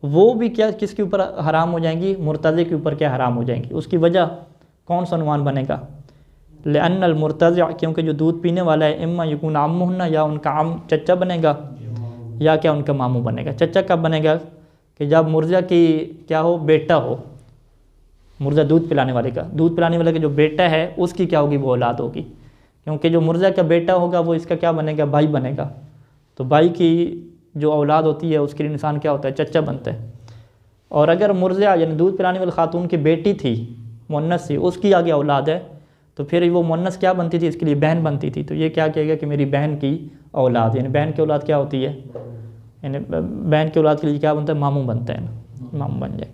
وہ بھی کیا کس کے اوپر حرام ہو جائیں گی، مرتضع کے اوپر کیا حرام ہو جائیں گی۔ اس کی وجہ کون سا عنوان بنے گا، لأن المرتضع، کیونکہ جو دودھ پینے والا ہے، اما یکون عمہن، یا ان کا عم چچا بنے گا یا کیا ان کا ماموں بنے گا۔ چچا کب بنے گا، کہ جب مرضیہ کی کیا ہو، بیٹا ہو، مرضیہ دودھ پلانے والے کا، دودھ پلانے والے کا جو بیٹا ہے اس کی کیا ہوگی، وہ اولاد ہوگی، کیونکہ جو مرضیہ کا بیٹا ہوگا وہ اس کا کیا بنے گا، بھائی بنے گا، تو بھائی کی جو اولاد ہوتی ہے اس کے لیے انسان کیا ہوتا ہے، چچا بنتا ہے۔ اور اگر مرضیہ یعنی دودھ پلانے والی خاتون کی بیٹی تھی، مؤنث تھی، اس کی آگے اولاد ہے، تو پھر وہ مؤنث کیا بنتی تھی، اس کے لیے بہن بنتی تھی، تو یہ کیا کہے گا کہ میری بہن کی اولاد، یعنی بہن کی اولاد کیا ہوتی ہے، یعنی بہن کی اولاد کے لیے کیا بنتا ہے، ماموں بنتا ہے نا، ماموں بن جائے۔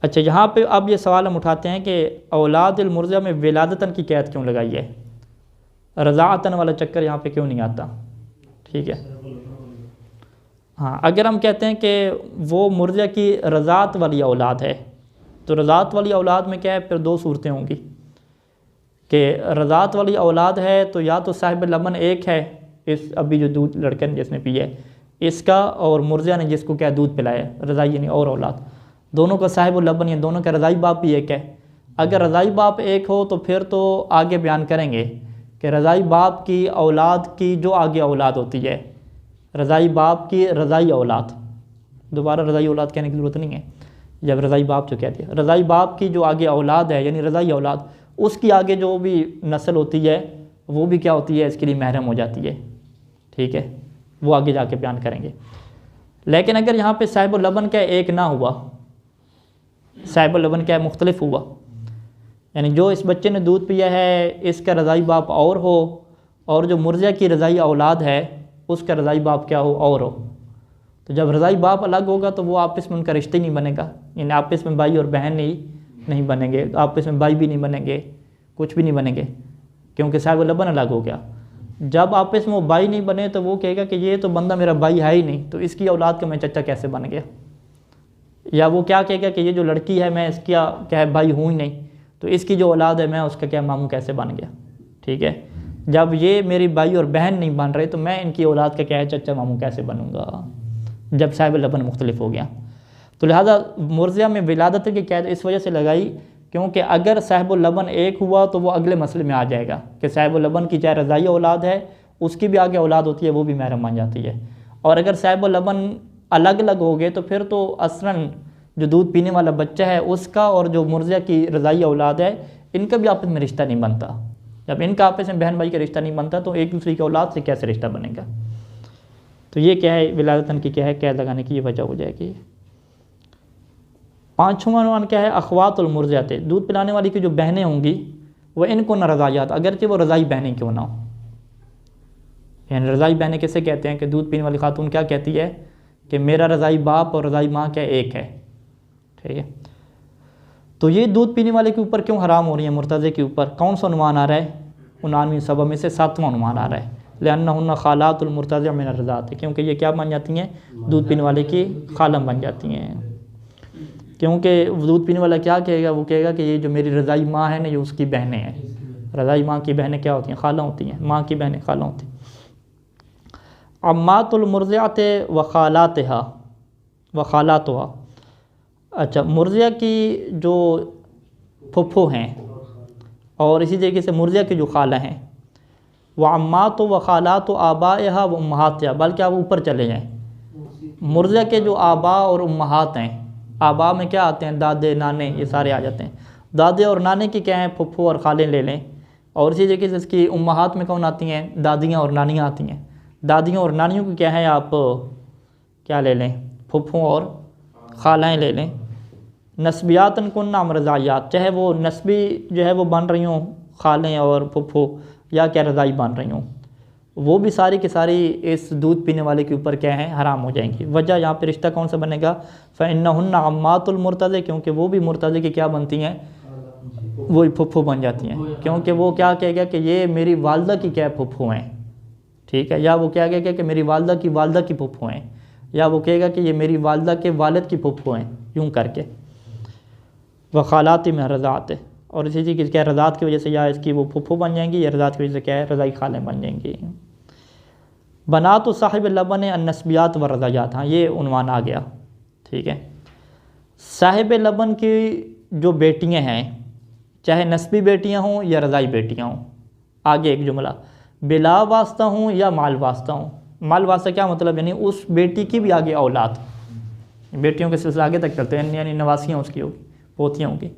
اچھا، یہاں پہ اب یہ سوال ہم اٹھاتے ہیں کہ اولاد المرضیہ میں ولادتاً کی قید کیوں لگائی ہے، رضاعتاً والا چکر یہاں پہ کیوں نہیں آتا، ٹھیک ہے۔ ہاں، اگر ہم کہتے ہیں کہ وہ مرضیہ کی رضاعت والی اولاد ہے، تو رضاعت والی اولاد میں کیا ہے، پھر 2 صورتیں ہوں گی، کہ رضاعت والی اولاد ہے تو یا تو صاحب لبن ایک ہے، اس ابھی جو دودھ لڑکے نے جس نے پیا ہے، اس کا اور مرضیہ نے جس کو کیا دودھ پلایا رضائی یعنی اور اولاد، دونوں کا صاحب اللبن یعنی دونوں کا رضائی باپ بھی ایک ہے۔ اگر رضائی باپ ایک ہو تو پھر تو آگے بیان کریں گے کہ رضائی باپ کی اولاد کی جو آگے اولاد ہوتی ہے، رضائی باپ کی رضائی اولاد، دوبارہ رضائی اولاد کہنے کی ضرورت نہیں ہے، جب رضائی باپ جو کہتے ہیں رضائی باپ کی جو آگے اولاد ہے یعنی رضائی اولاد، اس کی آگے جو بھی نسل ہوتی ہے وہ بھی کیا ہوتی ہے اس کے لیے محرم ہو جاتی ہے، ٹھیک ہے، وہ آگے جا کے بیان کریں گے۔ لیکن اگر یہاں پہ صاحب اللبن کا ایک نہ ہوا، صاحب اللبن کا مختلف ہوا، یعنی جو اس بچے نے دودھ پیا ہے اس کا رضائی باپ اور ہو، اور جو مرضیہ کی رضائی اولاد ہے اس کا رضائی باپ کیا ہو اور ہو، تو جب رضائی باپ الگ ہوگا تو وہ آپس میں ان کا رشتہ ہی نہیں بنے گا، یعنی آپس میں بھائی اور بہن نہیں بنیں گے، آپس میں بھائی بھی نہیں بنیں گے، کچھ بھی نہیں بنیں گے، کیونکہ صاحب اللبن الگ ہو گیا۔ جب آپس میں وہ بھائی نہیں بنے تو وہ کہے گا کہ یہ تو بندہ میرا بھائی ہے ہی نہیں، تو اس کی اولاد کا میں چچا کیسے بن گیا، یا وہ کیا کہے گا کہ یہ جو لڑکی ہے میں اس کا کیا بھائی ہوں ہی نہیں، تو اس کی جو اولاد ہے میں اس کا کیا ماموں کیسے بن گیا، ٹھیک ہے، جب یہ میری بھائی اور بہن نہیں بن رہے تو میں ان کی اولاد کا کیا ہے چچا ماموں کیسے بنوں گا، جب صاحب اللبن مختلف ہو گیا۔ تو لہذا مرضیہ میں ولادت کی قید اس وجہ سے لگائی کیونکہ اگر صاحب اللبن ایک ہوا تو وہ اگلے مسئلے میں آ جائے گا کہ صاحب اللبن کی چاہے رضائی اولاد ہے اس کی بھی آگے اولاد ہوتی ہے، وہ بھی محرم بن جاتی ہے، اور اگر صاحب اللبن الگ الگ ہو گئے تو پھر تو اصلاً جو دودھ پینے والا بچہ ہے اس کا اور جو مرضیہ کی رضائی اولاد ہے ان کا بھی آپس میں رشتہ نہیں بنتا۔ جب ان کا آپس میں بہن بھائی کا رشتہ نہیں بنتا تو ایک دوسرے کی اولاد سے کیسے رشتہ بنے گا، تو یہ کیا ہے ولادتاً کی کیا ہے قید لگانے کی یہ وجہ ہو جائے گی۔ پانچواں عنوان کیا ہے اخوات المرضعات، دودھ پلانے والی کی جو بہنیں ہوں گی وہ ان کو نہ رضائیات، اگرچہ وہ رضائی بہنیں کیوں نہ ہو، یعنی رضائی بہنیں کسے کہتے ہیں کہ دودھ پینے والی خاتون کیا کہتی ہے کہ میرا رضائی باپ اور رضائی ماں کیا ایک ہے، ٹھیک ہے، تو یہ دودھ پینے والے کے اوپر کیوں حرام ہو رہی ہیں مرتضی کے اوپر، کون سا عنوان آ رہا ہے 99 سبب میں سے 7واں عنوان آ رہا ہے، لأنہن خالات المرتضع من الرضاعۃ، کیونکہ یہ کیا بن جاتی ہیں دودھ پینے والے کی خالم بن جاتی ہیں، کیونکہ دودھ پینے والا کیا کہے گا، وہ کہے گا کہ یہ جو میری رضائی ماں ہے نا یہ اس کی بہنیں ہیں، رضائی ماں کی بہنیں کیا ہوتی ہیں خالہ ہوتی ہیں، ماں کی بہنیں خالہ ہوتی ہیں۔ عمات المرضعۃ وخالاتها، اچھا مرضیہ کی جو پھپھو ہیں اور اسی طریقے سے مرضیہ کی جو خالہ ہیں، وعمات و خالات و آبائها و امہاتها، بلکہ آپ اوپر چلے جائیں، مرضیہ کے جو آبا اور امہات ہیں، آبا میں کیا آتے ہیں دادے نانے یہ سارے آ جاتے ہیں، دادے اور نانے کی کیا ہیں پھپھو اور خالیں لے لیں، اور اسی طریقے سے اس کی امہات میں کون آتی ہیں دادیاں اور نانیاں آتی ہیں، دادیوں اور نانیوں کی کیا ہے آپ کیا لے لیں پھپھو اور خالائیں لے لیں، نسبیاتن کن ام رضائیات، چاہے وہ نسبی جو ہے وہ بن رہی ہوں خالیں اور پھپھو یا کیا رضائی بن رہی ہوں، وہ بھی ساری کی ساری اس دودھ پینے والے کے اوپر کیا ہیں حرام ہو جائیں گی۔ وجہ یہاں پہ رشتہ کون سا بنے گا فإنہن عمات المرتضع، کیونکہ وہ بھی مرتضع کی کیا بنتی ہیں وہی پھپھو بن جاتی ہیں، کیونکہ وہ کیا کہے گا کہ یہ میری والدہ کی کیا پھپھو ہیں، ٹھیک ہے، یا وہ کیا کہے گا کہ میری والدہ کی پھپھو ہیں، یا وہ کہے گا کہ یہ میری والدہ کے والد کی پھپھو ہیں، یوں کر کے وخالات من الرضاعۃ، اور اسی چیز کی کیا رضاعت کی وجہ سے یا اس کی وہ پھپھو بن جائیں گی یا رضاعت کی وجہ سے کیا ہے رضائی خالیں بن جائیں گی۔ بنات صاحب اللبن النسبیات و رضائیات، ہاں یہ عنوان آ گیا، ٹھیک ہے، صاحب لبن کی جو بیٹیاں ہیں چاہے نسبی بیٹیاں ہوں یا رضائی بیٹیاں ہوں، آگے ایک جملہ بلا واسطہ ہوں یا مال واسطہ ہوں، مال واسطہ کیا مطلب یعنی اس بیٹی کی بھی آگے اولاد، بیٹیوں کے سلسلہ آگے تک چلتے ہیں یعنی نواسیاں اس کی ہوگی پوتیاں ہوں گی،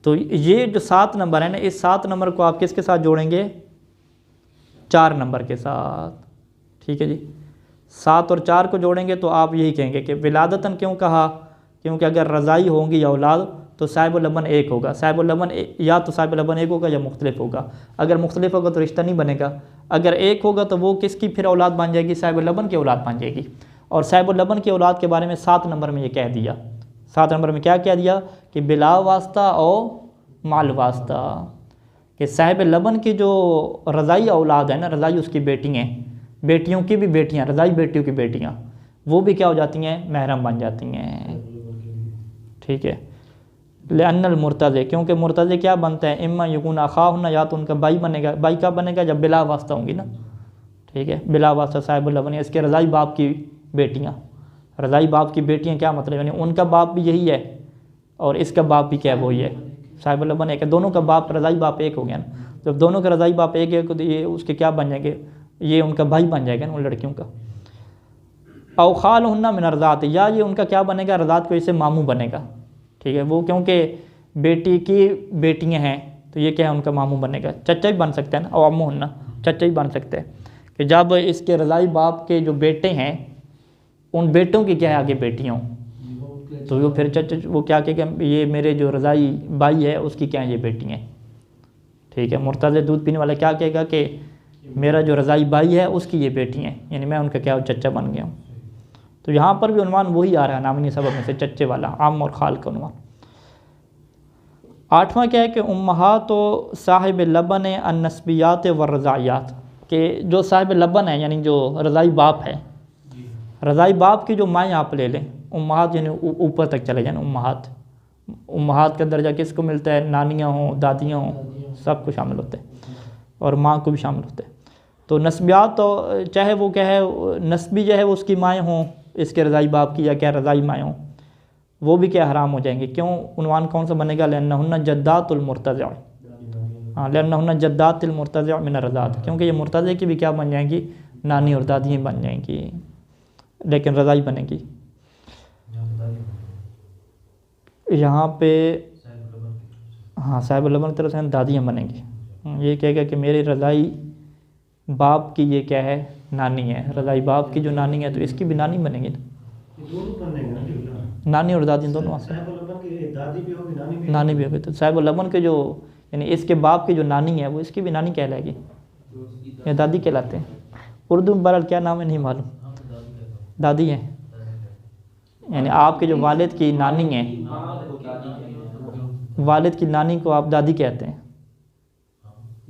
تو یہ جو 7 نمبر ہے نا اس 7 نمبر کو آپ کس کے ساتھ جوڑیں گے 4 نمبر کے ساتھ، ٹھیک ہے جی، 7 اور 4 کو جوڑیں گے تو آپ یہی کہیں گے کہ ولادتاً کیوں کہا، کیونکہ اگر رضائی ہوں گی یا اولاد تو صاحب اللبن ایک ہوگا، صاحب اللبن یا تو صاحب اللبن ایک ہوگا یا مختلف ہوگا، اگر مختلف ہوگا تو رشتہ نہیں بنے گا، اگر ایک ہوگا تو وہ کس کی پھر اولاد بن جائے گی صاحب اللبن کی اولاد بن جائے گی، اور صاحب اللبن کی اولاد کے بارے میں 7 نمبر میں یہ کہہ دیا، 7 نمبر میں کیا کہہ دیا کہ بلا واسطہ اور مال واسطہ، کہ صاحب اللبن کی جو رضائی اولاد ہے نا رضائی اس کی بیٹی ہیں، بیٹیوں کی بھی بیٹیاں رضائی بیٹیوں کی بیٹیاں وہ بھی کیا ہو جاتی ہیں محرم بن جاتی ہیں، ٹھیک ہے، لأن المرتضع، کیونکہ مرتضع کیا بنتا ہے اما یکون اخاہن، یا تو ان کا بھائی بنے گا، بھائی کیا بنے گا جب بلا واسطہ ہوں گی نا، ٹھیک ہے، بلا واسطہ صاحب اللبن، اس کے رضائی باپ کی بیٹیاں، رضائی باپ کی بیٹیاں کیا مطلب، یعنی ان کا باپ بھی یہی ہے اور اس کا باپ بھی کیا ہے وہی ہے، صاحب اللبن ایک ہے، دونوں کا باپ رضائی باپ ایک ہو گیا نا، جب دونوں کا رضائی باپ ایک ہے تو یہ اس کے کیا بن جائیں گے، یہ ان کا بھائی بن جائے گا نا ان لڑکیوں کا۔ او خالہن من الرضاعت، یا یہ ان کا کیا بنے گا، رضاعت کو اس سے ماموں بنے گا، ٹھیک ہے، وہ کیونکہ بیٹی کی بیٹیاں ہیں تو یہ کیا ہے ان کا ماموں بنے گا، چچا بھی بن سکتا ہے نا، او عموہن، چچا بھی بن سکتے ہیں کہ جب اس کے رضائی باپ کے جو بیٹے ہیں ان بیٹوں کی کیا ہے آگے بیٹیاں ہوں تو وہ پھر چچا وہ کیا کہ یہ میرے جو رضائی بھائی ہے اس کی کیا ہیں یہ بیٹی ہیں، ٹھیک ہے۔ مرتضع دودھ پینے والا کیا کہے گا کہ میرا جو رضائی بھائی ہے اس کی یہ بیٹی ہیں، یعنی میں ان کا کیا چچا بن گیا ہوں۔ تو یہاں پر بھی عنوان وہی آ رہا ہے نامنی سبب میں سے، چچے والا، عام اور خال کا عنوان۔ 8واں کیا ہے کہ امہات و صاحب لبن النسبیات والرضاعیات، کہ جو صاحب لبن ہے یعنی جو رضائی باپ ہے، رضائی باپ کی جو مائیں آپ لے لیں، امہات یعنی اوپر تک چلے جائیں، امہات کا درجہ کس کو ملتا ہے، نانیاں ہوں، دادیاں ہوں، سب کو شامل ہوتے ہیں اور ماں کو بھی شامل ہوتے ہیں۔ تو نسبیات تو چاہے وہ کیا ہے نسبی جو ہے وہ اس کی مائیں ہوں اس کے رضائی باپ کی یا کیا رضائی مائیں ہوں، وہ بھی کیا حرام ہو جائیں گے۔ کیوں، عنوان کون سا بنے گا، لأنہن جدات المرتضع، لأنہن جدات المرتضع من الرضاعت، کیونکہ یہ مرتضع کی بھی کیا بن جائیں گی، نانی اور دادیاں بن جائیں گی، لیکن رضائی بنے گی۔ یہاں پہ ہاں صاحب اللبن کی طرف سے دادیاں بنیں گی، یہ کہے گا کہ میرے رضائی باپ کی یہ کیا ہے نانی ہے، رضائی باپ کی جو نانی ہے تو اس کی بھی نانی بنے گی، نانی اور دادی دونوں واسطے، نانی بھی ہوگی، تو صاحب اللبن کے جو یعنی اس کے باپ کی جو نانی ہے وہ اس کی بھی نانی کہلائے گی یا دادی کہلاتے ہیں۔ اردو میں بہرحال کیا نام ہے نہیں معلوم، دادی ہیں، یعنی آپ کے جو والد کی نانی ہیں، والد کی نانی کو آپ دادی کہتے ہیں،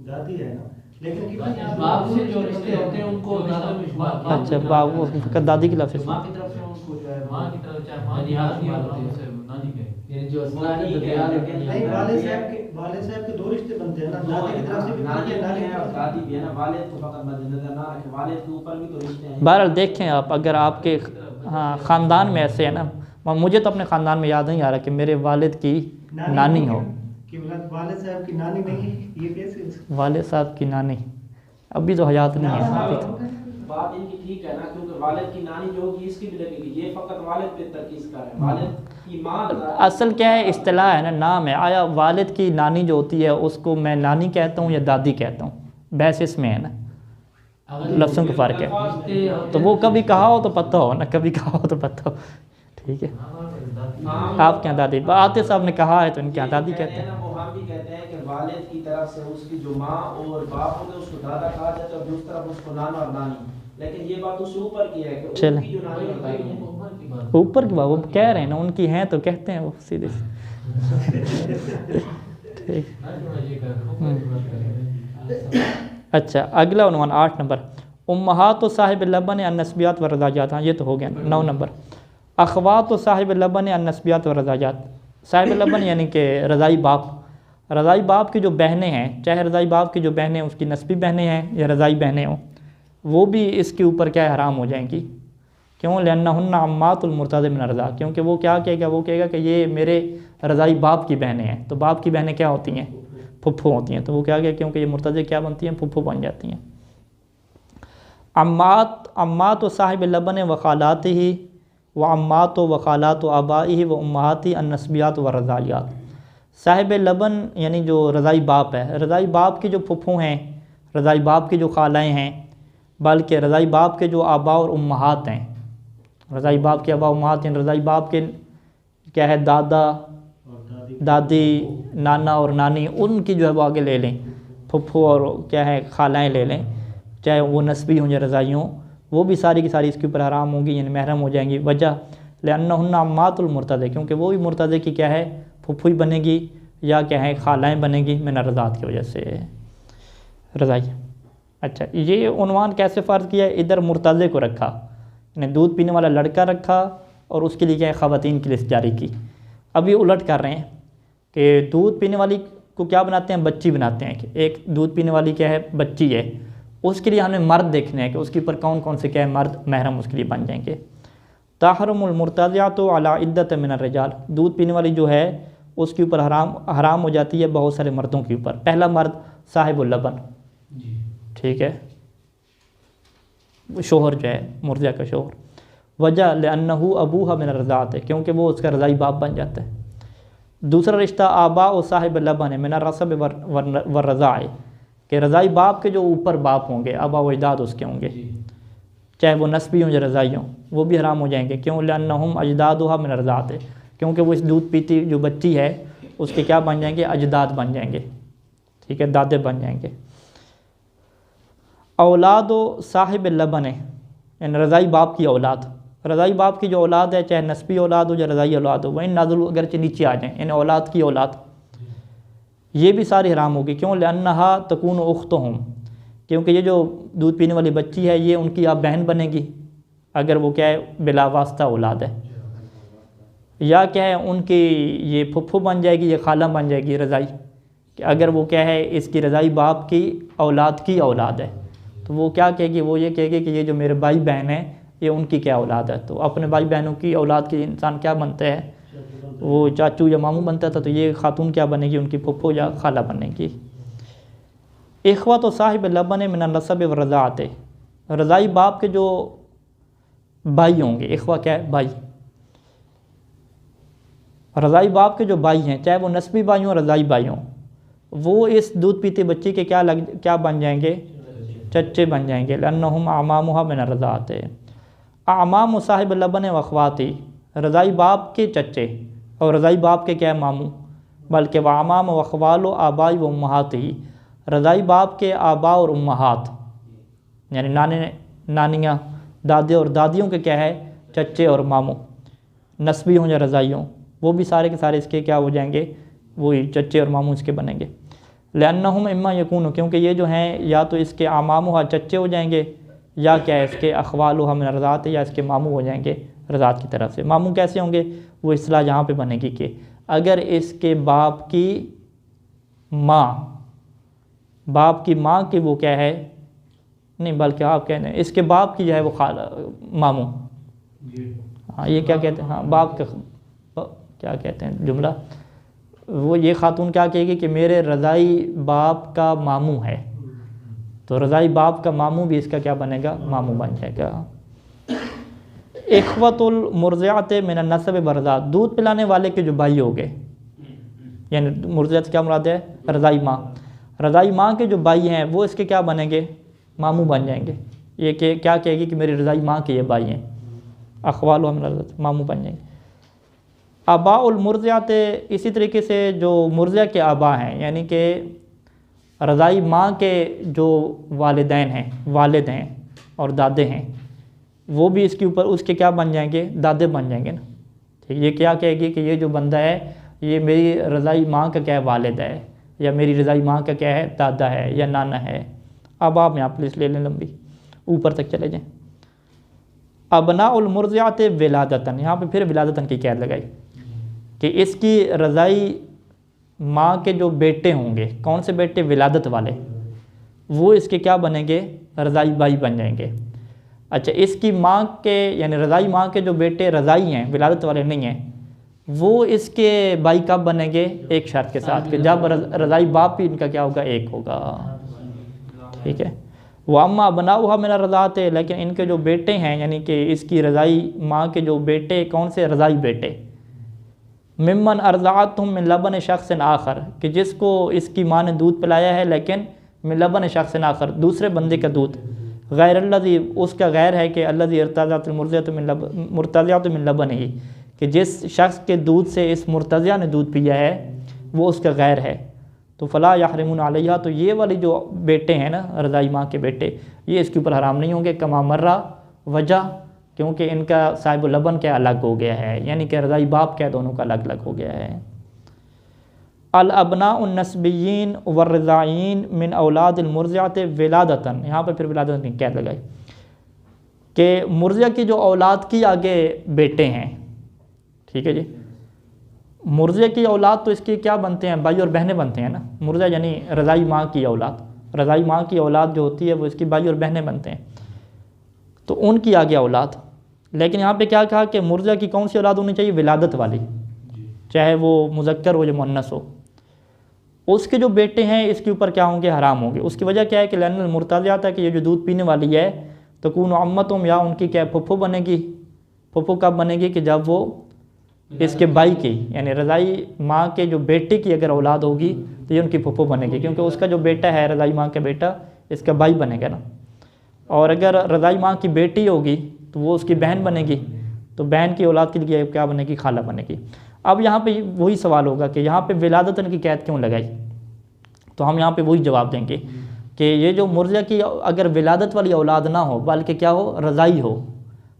دادی ہے نا، لیکن باپ سے جو رشتے ہوتے ہیں ان کو دادا میں شمار کیا جاتا ہے۔ اچھا باپ وہ فقط دادی کی لفظ، ماں کی طرف سے ان کو جو ہے ماں کی طرف چاہے ماں کی طرف سے نانی کہے، یعنی جو اسلامی بدیال نہیں، والد صاحب کے دو رشتے بنتے ہیں نا، دادی کی طرف سے بھی نانی ہے اور دادی بھی ہے نا، والد کو فقط مد نظر نہ رکھیں، والد کے اوپر بھی تو رشتے ہیں۔ بہرحال دیکھیں آپ اگر آپ کے ہاں خاندان میں ایسے ہے نا، مجھے تو اپنے خاندان میں یاد نہیں آ رہا کہ میرے والد کی نانی ہو، کہ والد صاحب کی نانی نہیں، یہ کیسے، والد صاحب کی نانی ابھی تو حیات نہیں ہے۔ بات ان کی ٹھیک ہے نا، کیونکہ والد کی نانی جو ہوگی اس کی بھی لگے گی، یہ فقط والد پہ ترکیز کر رہے ہیں، والد کی ماں اصل کیا ہے اصطلاح ہے نا، نام ہے، آیا والد کی نانی جو ہوتی ہے اس کو میں نانی کہتا ہوں یا دادی کہتا ہوں، بحث اس میں ہے نا، لفظوں کا فرق ہے، تو وہ کبھی کہا ہو تو پتہ ہو نا، کبھی کہا ہو تو پتہ ہو، ٹھیک ہے۔ آپ کے یہاں دادی، عاطف صاحب نے کہا ہے تو ان کے یہاں دادی کہتے ہیں۔ وہ ہم بھی کہتے ہیں کہ والد کی طرف سے اس کی جو ماں اور باپ ہوتے ہیں اس کو دادا کہا جاتا ہے اور دوسری طرف اس کو نانا اور نانی، لیکن یہ بات اس سے اوپر کی ہے کہ ان کی جو نانی ہوتی ہے اوپر کی بات وہ کہہ رہے ہیں نا، ان کی ہیں تو کہتے ہیں وہ سیدھے ٹھیک۔ اچھا اگلا عنوان 8 نمبر، امہات و صاحب لبن النسبیات و رضاعیات، ہاں یہ تو ہو گیا 9 نمبر، اخوات و صاحب لبن النسبیات و رضاعیات، صاحب لبن یعنی کہ رضائی باپ، رضائی باپ کی جو بہنیں ہیں، چاہے رضائی باپ کی جو بہنیں اس کی نسبی بہنیں ہیں یا رضائی بہنیں ہوں، وہ بھی اس کے اوپر کیا حرام ہو جائیں گی۔ کیوں، لأنہن عمات المرتضع من الرضاع، کیونکہ وہ کیا کہے گا، وہ کہے گا کہ یہ میرے رضائی باپ کی بہنیں ہیں، تو باپ کی بہنیں کیا ہوتی ہیں، پھپھو ہوتی ہیں، تو وہ کیا کہے کیونکہ یہ مرتضع کیا بنتی ہیں، پھپھو بن جاتی ہیں۔ عمات و صاحب لبن و خالاتہ و عمات و خالات و آبائہ و امہاتہ النسبیات و رضاعیات، صاحب لبن یعنی جو رضائی باپ ہے، رضائی باپ کی جو پھپھو ہیں، رضائی باپ کی جو خالائیں ہیں، بلکہ رضائی باپ کے جو آبا اور امہات ہیں، رضائی باپ کے آبا امہات ہیں، رضائی باپ کے کیا ہے دادا دادی، نانا اور نانی، ان کی جو ہے وہ آگے لے لیں، پھپھو اور کیا ہے خالائیں لے لیں، چاہے وہ نسبی ہوں یا رضائی ہوں، وہ بھی ساری کی ساری اس کے اوپر حرام ہوں گی، یعنی محرم ہو جائیں گی۔ وجہ لأنہن عمات المرتضع، کیونکہ وہ بھی مرتضع کی کیا ہے پھپھوئی بنے گی یا کیا ہے خالائیں بنے گی من الرضاعت کی وجہ سے رضائی۔ اچھا یہ عنوان کیسے فرض کیا ہے، ادھر مرتضع کو رکھا، یعنی دودھ پینے والا لڑکا رکھا اور اس کے لیے کیا ہے خواتین کی لسٹ جاری کی۔ اب یہ الٹ کر رہے ہیں کہ دودھ پینے والی کو کیا بناتے ہیں، بچی بناتے ہیں، کہ ایک دودھ پینے والی کیا ہے بچی ہے، اس کے لیے ہمیں مرد دیکھنے ہیں کہ اس کے اوپر کون کون سے کیا ہے مرد محرم اس کے لیے بن جائیں گے. تحرم المرتضعۃ علی عدۃ من الرجال، دودھ پینے والی جو ہے اس کے اوپر حرام ہو جاتی ہے بہت سارے مردوں کے اوپر. پہلا مرد صاحب اللبن، ٹھیک ہے، شوہر جو ہے مرضعہ کا شوہر. وجہ لأنہ ابوہا من الرضاعۃ، کیونکہ وہ اس کا رضائی باپ بن جاتا ہے. دوسرا رشتہ آباء و صاحب اللبن ہے من الرصب والرضاع، کہ رضائی باپ کے جو اوپر باپ ہوں گے، آباء و اجداد اس کے ہوں گے، چاہے وہ نسبی ہوں یا رضائی ہوں، وہ بھی حرام ہو جائیں گے. کیوں؟ لأنہم اجدادھا من الرضاعۃ، کیونکہ وہ اس دودھ پیتی جو بچی ہے اس کے کیا بن جائیں گے؟ اجداد بن جائیں گے، ٹھیک ہے، دادے بن جائیں گے. اولاد و صاحب اللبن ہے، یعنی رضائی باپ کی اولاد، رضائی باپ کی جو اولاد ہے چاہے نسبی اولاد ہو یا رضائی اولاد ہو، وہ ان نازل اگرچہ نیچے آ جائیں، یعنی اولاد کی اولاد، یہ بھی ساری حرام ہوگی. کیوں؟ لأنہا تکون اختہم، کیونکہ یہ جو دودھ پینے والی بچی ہے یہ ان کی آپ بہن بنے گی اگر وہ کیا ہے بلا واسطہ اولاد ہے، یا کیا ہے ان کی یہ پھپھو بن جائے گی یا خالہ بن جائے گی رضائی، کہ اگر وہ کیا ہے اس کی رضائی باپ کی اولاد ہے تو وہ کیا کہے گی؟ وہ یہ کہے گی کہ یہ جو میرے بھائی بہن ہیں یہ ان کی کیا اولاد ہے. تو اپنے بھائی بہنوں کی اولاد کی انسان کیا بنتا ہے؟ وہ چاچو یا ماموں بنتا تھا، تو یہ خاتون کیا بنے گی؟ ان کی پھپھو یا خالہ بنے گی. اخوۃ و صاحب اللبن من النسب والرضاعۃ، رضائی باپ کے جو بھائی ہوں گے، اخوہ کیا ہے؟ بھائی. رضائی باپ کے جو بھائی ہیں چاہے وہ نسبی بھائی ہوں رضائی بھائی ہوں، وہ اس دودھ پیتی بچی کے کیا بن جائیں گے؟ چچے بن جائیں گے. لأنہم اعمامھا من الرضاعۃ، اعمام و صاحب اللبن و اخواتی، رضائی باپ کے چچے اور رضائی باپ کے کیا ہے؟ ماموں. بلکہ وہ اعمام و اخوال و آبائی و امہات ہی، رضائی باپ کے آبا اور امہات، یعنی نانیاں، دادے اور دادیوں کے کیا ہے؟ چچے اور ماموں، نسبی ہوں یا رضائی ہوں، وہ بھی سارے کے سارے اس کے کیا ہو جائیں گے؟ وہی چچے اور ماموں اس کے بنیں گے. لأنہم اما یکون، کیونکہ یہ جو ہیں یا تو اس کے اعمامھا چچے ہو جائیں گے یا کیا ہے اس کے اخوالھا من الرضاعۃ، یا اس کے ماموں ہو جائیں گے رضاعت کی طرف سے. ماموں کیسے ہوں گے؟ وہ اصطلاح یہاں پہ بنے گی کہ اگر اس کے باپ کی ماں کی وہ کیا ہے، نہیں بلکہ آپ کہتے ہیں اس کے باپ کی جو ہے وہ ماموں، ہاں یہ کیا کہتے ہیں، ہاں باپ کا کیا کہتے ہیں جملہ، وہ یہ خاتون کیا کہے گی کہ میرے رضائی باپ کا ماموں ہے، تو رضائی باپ کا ماموں بھی اس کا کیا بنے گا؟ ماموں بن جائے گا. اخوۃ المرضعۃ من النسب والرضاعۃ، دودھ پلانے والے کے جو بھائی ہو گئے، یعنی مرضعہ سے کیا مراد ہے؟ رضائی ماں. رضائی ماں کے جو بھائی ہیں وہ اس کے کیا بنیں گے؟ ماموں بن جائیں گے. یہ کہ کیا کہے گی کہ میری رضائی ماں کے یہ بھائی ہیں، اخوالھا من الرضاعۃ، ماموں بن جائیں گے. آباء المرضعۃ، اسی طریقے سے جو مرضعہ کے آبا ہیں، یعنی کہ رضائی ماں کے جو والدین ہیں، والد ہیں اور دادے ہیں، وہ بھی اس کے اوپر اس کے کیا بن جائیں گے؟ دادے بن جائیں گے نا. ٹھیک، یہ کیا کہے گی کہ یہ جو بندہ ہے یہ میری رضائی ماں کا کیا ہے؟ والد ہے، یا میری رضائی ماں کا کیا ہے؟ دادا ہے یا نانا ہے. اب آپ یہاں پلیس لے لیں لمبی، اوپر تک چلے جائیں. ابناء المرضعۃ ولادتاً، یہاں پہ پھر ولادتاً کی قید لگائی کہ اس کی رضائی ماں کے جو بیٹے ہوں گے، کون سے بیٹے؟ ولادت والے، وہ اس کے کیا بنیں گے؟ رضائی بھائی بن جائیں گے. اچھا، اس کی ماں کے یعنی رضائی ماں کے جو بیٹے رضائی ہیں، ولادت والے نہیں ہیں، وہ اس کے بھائی کب بنیں گے؟ ایک شرط کے ساتھ کہ جب رضائی باپ بھی ان کا کیا ہوگا؟ ایک ہوگا. ٹھیک ہے. واما ابناؤھا من الرضاعۃ، لیکن ان کے جو بیٹے ہیں یعنی کہ اس کی رضائی ماں کے جو بیٹے، کون سے؟ رضائی بیٹے. ممن ارضعتہم من لبن شخص آخر، کہ جس کو اس کی ماں نے دودھ پلایا ہے لیکن من لبن شخص آخر، دوسرے بندے کا دودھ، غیر الذی، اس کا غیر ہے کہ الذی ارتضعت المرتضعۃ من لبنہ، کہ جس شخص کے دودھ سے اس مرتضعہ نے دودھ پیا ہے وہ اس کا غیر ہے. تو فلا یحرمون علیہا، تو یہ والی جو بیٹے ہیں نا رضائی ماں کے بیٹے، یہ اس کے اوپر حرام نہیں ہوں گے. کما مرہ، وجہ کیونکہ ان کا صاحب اللبن کیا الگ ہو گیا ہے، یعنی کہ رضائی باپ کیا دونوں کا الگ الگ ہو گیا ہے. الابناء النسبیین والرضاعین من اولاد المرضعۃ ولادتاً، یہاں پہ پھر ولادت کی قید لگائی کہ مرضعہ کی جو اولاد کی آگے بیٹے ہیں، ٹھیک ہے جی، مرضعہ کی اولاد تو اس کی کیا بنتے ہیں؟ بھائی اور بہنیں بنتے ہیں نا. مرضعہ یعنی رضائی ماں کی اولاد، رضائی ماں کی اولاد جو ہوتی ہے وہ اس کی بھائی اور بہنیں بنتے ہیں، تو ان کی آگے اولاد. لیکن یہاں پہ کیا کہا کہ مرضع کی کون سی اولاد ہونی چاہیے؟ ولادت والی، چاہے وہ مذکر ہو یا مؤنث ہو. اس کے جو بیٹے ہیں اس کے اوپر کیا ہوں گے؟ حرام ہوں گے. اس کی وجہ کیا ہے کہ لأن المرتضعۃ ہے کہ یہ جو دودھ پینے والی ہے تکون عمتہم، یا ان کی کیا پھپھو بنے گی. پھپھو کب بنے گی؟ کہ جب وہ اس کے بھائی کی، یعنی رضائی ماں کے جو بیٹے کی اگر اولاد ہوگی تو یہ ان کی پھپھو بنے گی، کیونکہ اس کا جو بیٹا ہے رضائی ماں کا بیٹا اس کا بھائی بنے گا نا. اور اگر رضائی ماں کی بیٹی ہوگی تو وہ اس کی بہن بنے گی، تو بہن کی اولاد کے لیے کیا بنے گی؟ خالہ بنے گی. اب یہاں پہ وہی سوال ہوگا کہ یہاں پہ ولادتاً کی قید کیوں لگائی؟ تو ہم یہاں پہ وہی جواب دیں گے کہ یہ جو مرضع کی اگر ولادت والی اولاد نہ ہو بلکہ کیا ہو؟ رضائی ہو،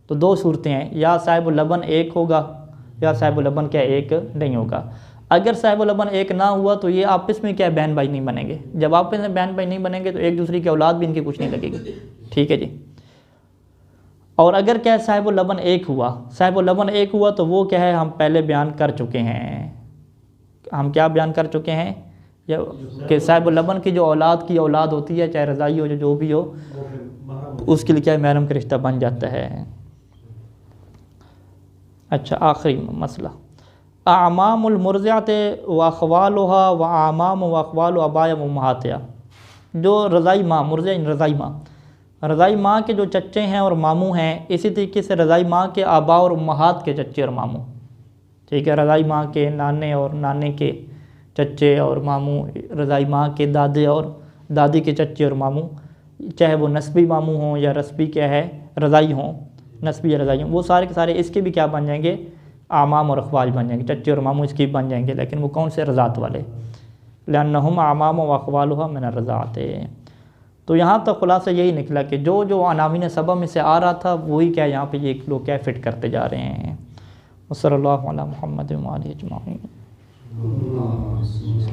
تو دو صورتیں ہیں، یا صاحب اللبن ایک ہوگا یا صاحب اللبن کیا ایک نہیں ہوگا. اگر صاحب اللبن ایک نہ ہوا تو یہ آپس میں کیا بہن بھائی نہیں بنیں گے. جب آپس میں بہن بھائی نہیں بنیں گے تو ایک دوسرے کی اولاد بھی ان کی کچھ نہیں لگے گی. ٹھیک ہے جی. اور اگر کیا ہے صاحب اللبن ایک ہوا، صاحب اللبن ایک ہوا تو وہ کیا ہے ہم پہلے بیان کر چکے ہیں. ہم کیا بیان کر چکے ہیں؟ کہ صاحب اللبن کی جو اولاد کی اولاد ہوتی ہے، چاہے رضائی ہو جو بھی ہو، اس کے لیے کیا محرم کا رشتہ بن جاتا ہے. اچھا آخری مسئلہ، اعمام المرضعۃ و اخوالها و اعمام و اخوال اباء و امہاتها. جو رضائی ماں، مرضع رضائی ماں، رضائی ماں کے جو چچے ہیں اور ماموں ہیں، اسی طریقے سے رضائی ماں کے آباء اور امہات کے چچے اور ماموں. ٹھیک ہے، رضائی ماں کے نانے اور نانے کے چچے اور ماموں، رضائی ماں کے دادے اور دادی کے چچے اور ماموں، چاہے وہ نسبی ماموں ہوں یا رسبی کیا ہے رضائی ہوں، نسبی یا رضائی ہوں، وہ سارے کے سارے اس کے بھی کیا بن جائیں گے؟ اعمام اور اخوال بن جائیں گے. چچے اور ماموں اس کی بن جائیں گے، لیکن وہ کون سے؟ رضاعت والے. لأنہم اعمام و اخوالها من الرضاعت. تو یہاں تک خلاصہ یہی نکلا کہ جو عناوین سبع میں سے آ رہا تھا وہی کیا یہاں پہ یہ لوگ کیا فٹ کرتے جا رہے ہیں. وصلی اللہ علی محمد و آلہ اجمعین.